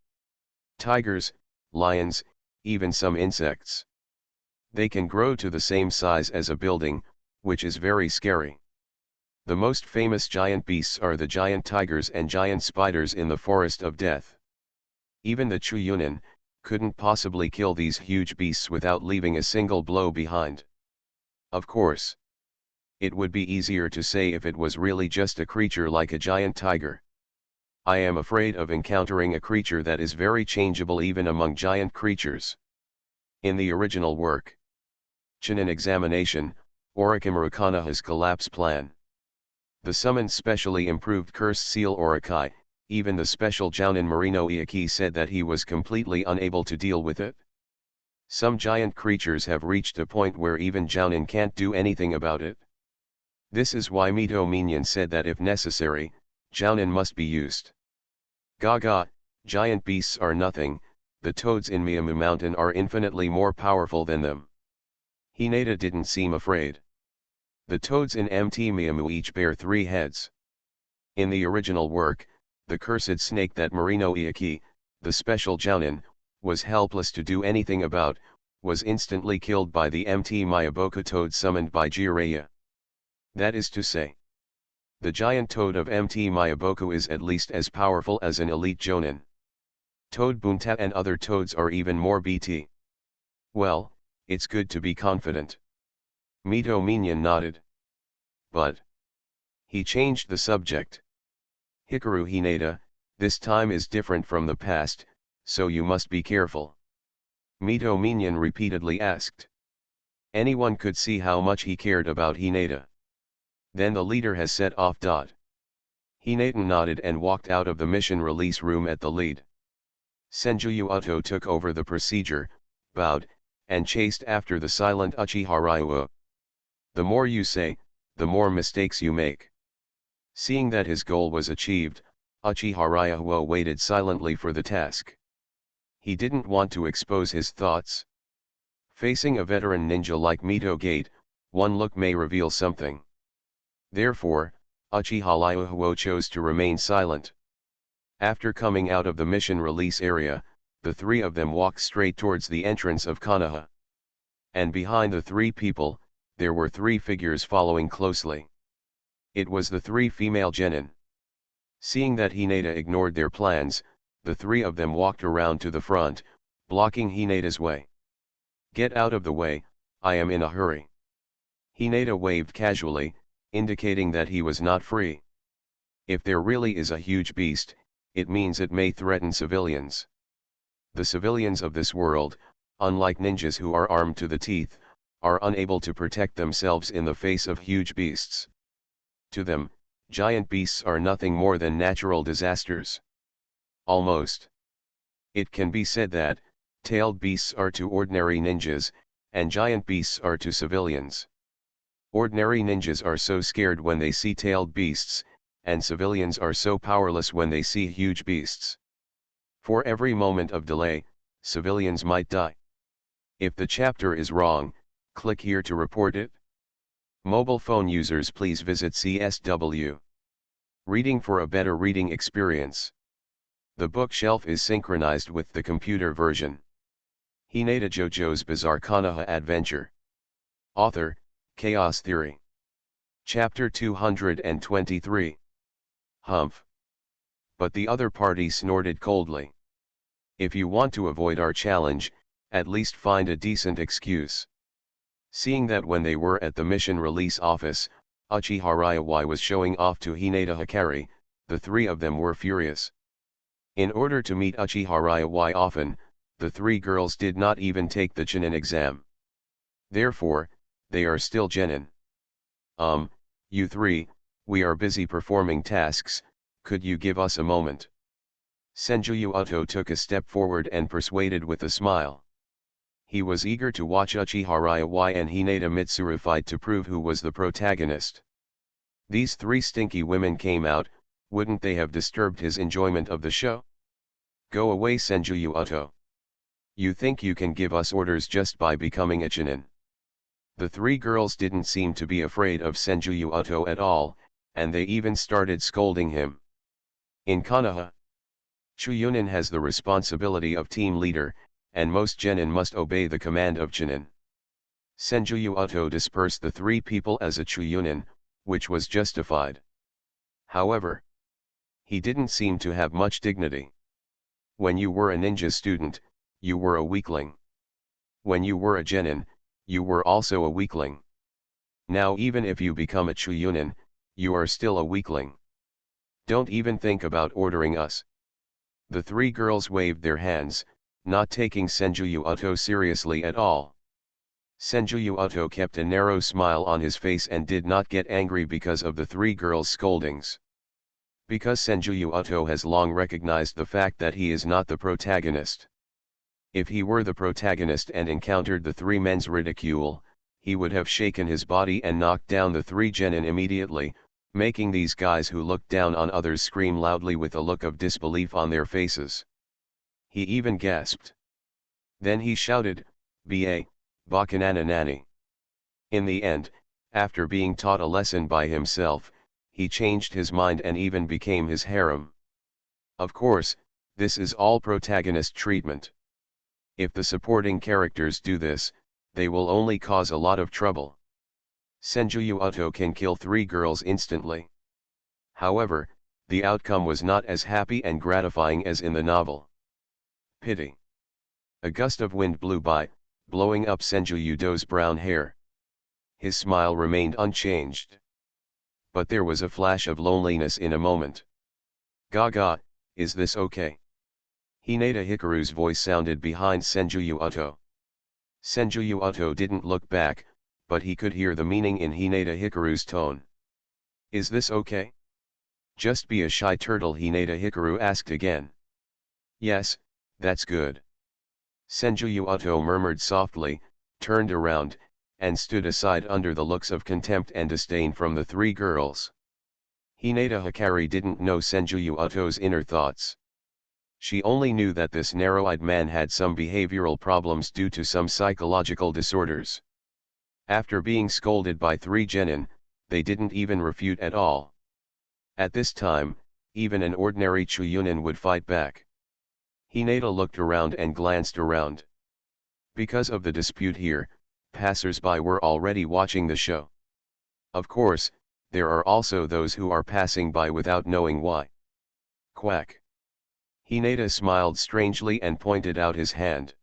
A: Tigers, lions, even some insects. They can grow to the same size as a building, which is very scary. The most famous giant beasts are the giant tigers and giant spiders in the Forest of Death. Even the Chuyunin couldn't possibly kill these huge beasts without leaving a single blow behind. Of course. It would be easier to say if it was really just a creature like a giant tiger. I am afraid of encountering a creature that is very changeable even among giant creatures. In the original work, Chunin Examination, Orochimaru Konoha's collapse plan. The summoned specially improved cursed seal Orochi, even the special Jounin Marino Iaki said that he was completely unable to deal with it. Some giant creatures have reached a point where even Jounin can't do anything about it. This is why Mito Minion said that if necessary, Jounin must be used. Gaga, giant beasts are nothing, the toads in Miyamu Mountain are infinitely more powerful than them. Hinata didn't seem afraid. The toads in MT Miyamu each bear 3 heads. In the original work, the cursed snake that Marino Iaki, the special Jounin, was helpless to do anything about, was instantly killed by the MT Miyaboku toad summoned by Jiraiya. That is to say, the giant toad of MT Miyaboku is at least as powerful as an elite Jonin. Toad Bunta and other toads are even more BT. Well, it's good to be confident. Mito Minion nodded. But he changed the subject. Hikaru Hinata, this time is different from the past, so you must be careful. Mito Minion repeatedly asked. Anyone could see how much he cared about Hinata. Then the leader has set off. Hinata nodded and walked out of the mission release room at the lead. Senju Uto took over the procedure, bowed, and chased after the silent Uchiha. The more you say, the more mistakes you make. Seeing that his goal was achieved, Uchiha waited silently for the task. He didn't want to expose his thoughts. Facing a veteran ninja like Mito Gate, one look may reveal something. Therefore, Uchiha chose to remain silent. After coming out of the mission release area, the 3 of them walked straight towards the entrance of Konoha. And behind the 3 people, there were 3 figures following closely. It was the 3 female genin. Seeing that Hinata ignored their plans, the 3 of them walked around to the front, blocking Hinata's way. Get out of the way, I am in a hurry. Hinata waved casually, indicating that he was not free. If there really is a huge beast, it means it may threaten civilians. The civilians of this world, unlike ninjas who are armed to the teeth, are unable to protect themselves in the face of huge beasts. To them, giant beasts are nothing more than natural disasters. Almost. It can be said that, tailed beasts are to ordinary ninjas, and giant beasts are to civilians. Ordinary ninjas are so scared when they see tailed beasts, and civilians are so powerless when they see huge beasts. For every moment of delay, civilians might die. If the chapter is wrong, click here to report it. Mobile phone users, please visit CSW. Reading for a better reading experience. The bookshelf is synchronized with the computer version. Hinata JoJo's Bizarre Konoha Adventure. Author, Chaos Theory. Chapter 223. Humph. But the other party snorted coldly. If you want to avoid our challenge, at least find a decent excuse. Seeing that when they were at the mission release office, Uchiha was showing off to Hinata Hikari, the three of them were furious. In order to meet Uchiha often, the three girls did not even take the Chunin exam. Therefore, they are still genin. You three, we are busy performing tasks, could you give us a moment? Senju Uto took a step forward and persuaded with a smile. He was eager to watch Uchiha and Hinata Mitsuru fight to prove who was the protagonist. These three stinky women came out, wouldn't they have disturbed his enjoyment of the show? Go away, Senju Uto. You think you can give us orders just by becoming a Chunin? The three girls didn't seem to be afraid of Senju Uto at all, and they even started scolding him. In Konoha, Chunin has the responsibility of team leader, and most genin must obey the command of Chunin. Senju Uto dispersed the three people as a Chunin, which was justified. However, he didn't seem to have much dignity. When you were a ninja student, you were a weakling. When you were a genin, you were also a weakling. Now even if you become a Chunin, you are still a weakling. Don't even think about ordering us. The three girls waved their hands, not taking Senju Uto seriously at all. Senju Uto kept a narrow smile on his face and did not get angry because of the three girls' scoldings. Because Senju Uto has long recognized the fact that he is not the protagonist. If he were the protagonist and encountered the three men's ridicule, he would have shaken his body and knocked down the three genin immediately, making these guys who look down on others scream loudly with a look of disbelief on their faces. He even gasped. Then he shouted, "Ba, Bakanana Nani." In the end, after being taught a lesson by himself, he changed his mind and even became his harem. Of course, this is all protagonist treatment. If the supporting characters do this, they will only cause a lot of trouble. Senju Uto can kill three girls instantly. However, the outcome was not as happy and gratifying as in the novel. Pity. A gust of wind blew by, blowing up Senju Uto's brown hair. His smile remained unchanged. But there was a flash of loneliness in a moment. Gaga, is this okay? Hinata Hikaru's voice sounded behind Senju Uto. Senju Uto didn't look back, but he could hear the meaning in Hinata Hikaru's tone. Is this okay? Just be a shy turtle, Hinata Hikaru asked again. Yes, that's good. Senju Uto murmured softly, turned around, and stood aside under the looks of contempt and disdain from the three girls. Hinata Hikari didn't know Senju Uto's inner thoughts. She only knew that this narrow-eyed man had some behavioral problems due to some psychological disorders. After being scolded by three genin, they didn't even refute at all. At this time, even an ordinary Chunin would fight back. Hinata looked around and glanced around. Because of the dispute here, passers-by were already watching the show. Of course, there are also those who are passing by without knowing why. Quack. Hinata smiled strangely and pointed out his hand.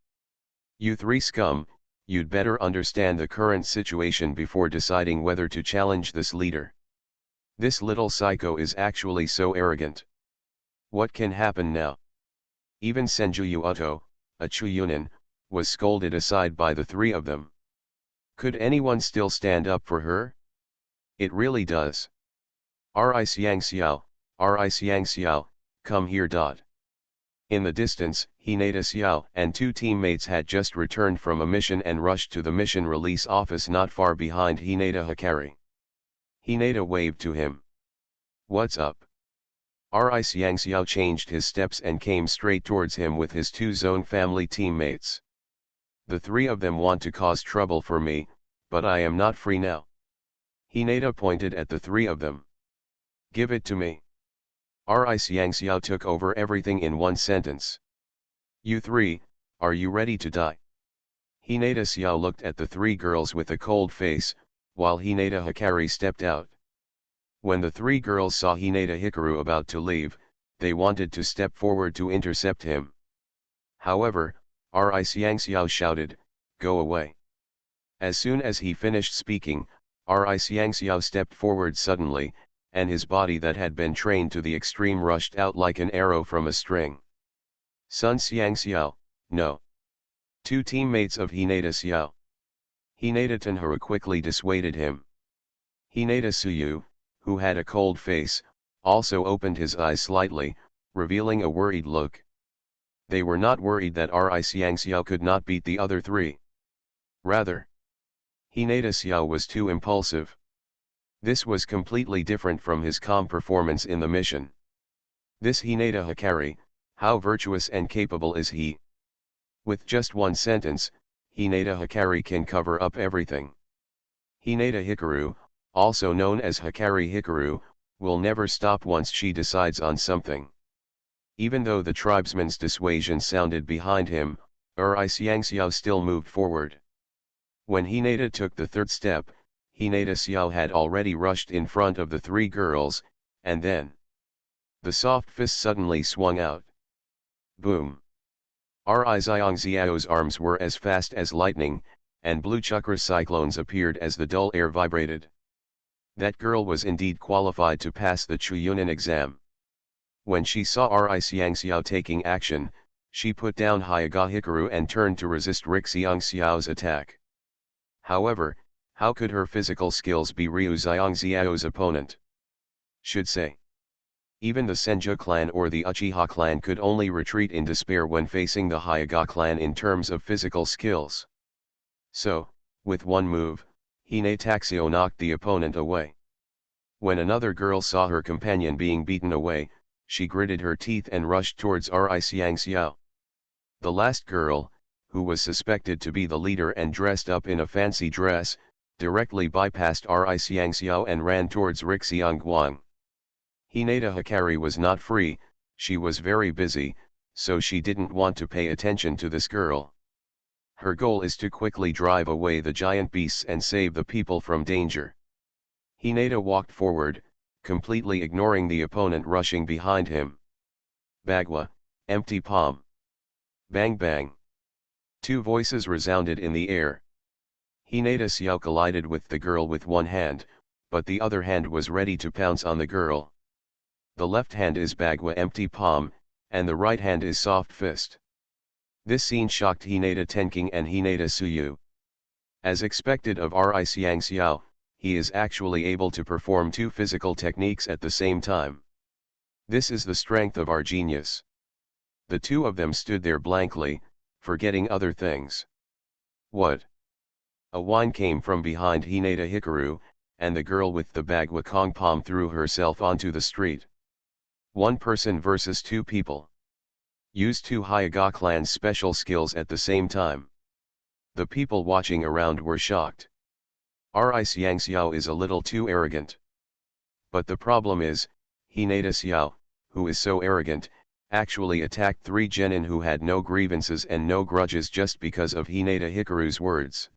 A: You three scum, you'd better understand the current situation before deciding whether to challenge this leader. This little psycho is actually so arrogant. What can happen now? Even Senju Uto, a Chuyunin, was scolded aside by the three of them. Could anyone still stand up for her? It really does. Ri Xiang Xiao, Ri Xiang Xiao, come here. In the distance, Hinata Xiao and two teammates had just returned from a mission and rushed to the mission release office not far behind Hinata Hikari. Hinata waved to him. What's up? Ri Xiang Xiao changed his steps and came straight towards him with his two Zone family teammates. The three of them want to cause trouble for me, but I am not free now. Hinata pointed at the three of them. Give it to me. Ri Xiang Xiao took over everything in one sentence. You three, are you ready to die? Hinata Xiao looked at the three girls with a cold face, while Hinata Hikari stepped out. When the three girls saw Hinata Hikaru about to leave, they wanted to step forward to intercept him. However, Ri Xiang Xiao shouted, go away. As soon as he finished speaking, Ri Xiang Xiao stepped forward suddenly, and his body that had been trained to the extreme rushed out like an arrow from a string. Sun Xiang Xiao, no. Two teammates of Hinata Xiao. Hinata Tenharu quickly dissuaded him. Hinata Suyu, who had a cold face, also opened his eyes slightly, revealing a worried look. They were not worried that Ri Xiang Xiao could not beat the other three. Rather, Hinata Xiao was too impulsive. This was completely different from his calm performance in the mission. This Hinata Hikari, how virtuous and capable is he? With just one sentence, Hinata Hikari can cover up everything. Hinata Hikaru, also known as Hikari Hikaru, will never stop once she decides on something. Even though the tribesman's dissuasion sounded behind him, Ri Xiang Xiao still moved forward. When Hinata took the third step, Hinata Xiao had already rushed in front of the three girls, and then the soft fist suddenly swung out. Boom! Ri Xiang Xiao's arms were as fast as lightning, and blue chakra cyclones appeared as the dull air vibrated. That girl was indeed qualified to pass the Chuyunin exam. When she saw Ri Xiang Xiao taking action, she put down Hyaga Hikaru and turned to resist Xiang Xiao's attack. However, how could her physical skills be Ryu Xiang Xiao's opponent? Should say. Even the Senju clan or the Uchiha clan could only retreat in despair when facing the Hyaga clan in terms of physical skills. So, with one move, Hinata Xiao knocked the opponent away. When another girl saw her companion being beaten away, she gritted her teeth and rushed towards Ri Xiang Xiao. The last girl, who was suspected to be the leader and dressed up in a fancy dress, directly bypassed Ri Xiang Xiao and ran towards Xiang Guang. Hinata Hikari was not free, she was very busy, so she didn't want to pay attention to this girl. Her goal is to quickly drive away the giant beasts and save the people from danger. Hinata walked forward, completely ignoring the opponent rushing behind him. Bagua, empty palm. Bang bang. Two voices resounded in the air. Hinata Xiao collided with the girl with one hand, but the other hand was ready to pounce on the girl. The left hand is Bagua empty palm, and the right hand is soft fist. This scene shocked Hinata Tenking and Hinata Suyu. As expected of Ri Xiang Xiao, he is actually able to perform two physical techniques at the same time. This is the strength of our genius. The two of them stood there blankly, forgetting other things. What? A whine came from behind Hinata Hikaru, and the girl with the Bagua Kong palm threw herself onto the street. One person versus two people. Use two Hyaga clan's special skills at the same time. The people watching around were shocked. Ri Xiang Xiao is a little too arrogant. But the problem is, Hinata Xiao, who is so arrogant, actually attacked three genin who had no grievances and no grudges just because of Hinata Hikaru's words.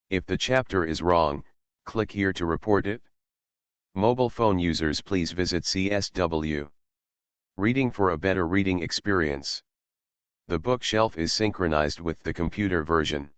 A: If the chapter is wrong, click here to report it. Mobile phone users, please visit CSW. Reading for a better reading experience. The bookshelf is synchronized with the computer version.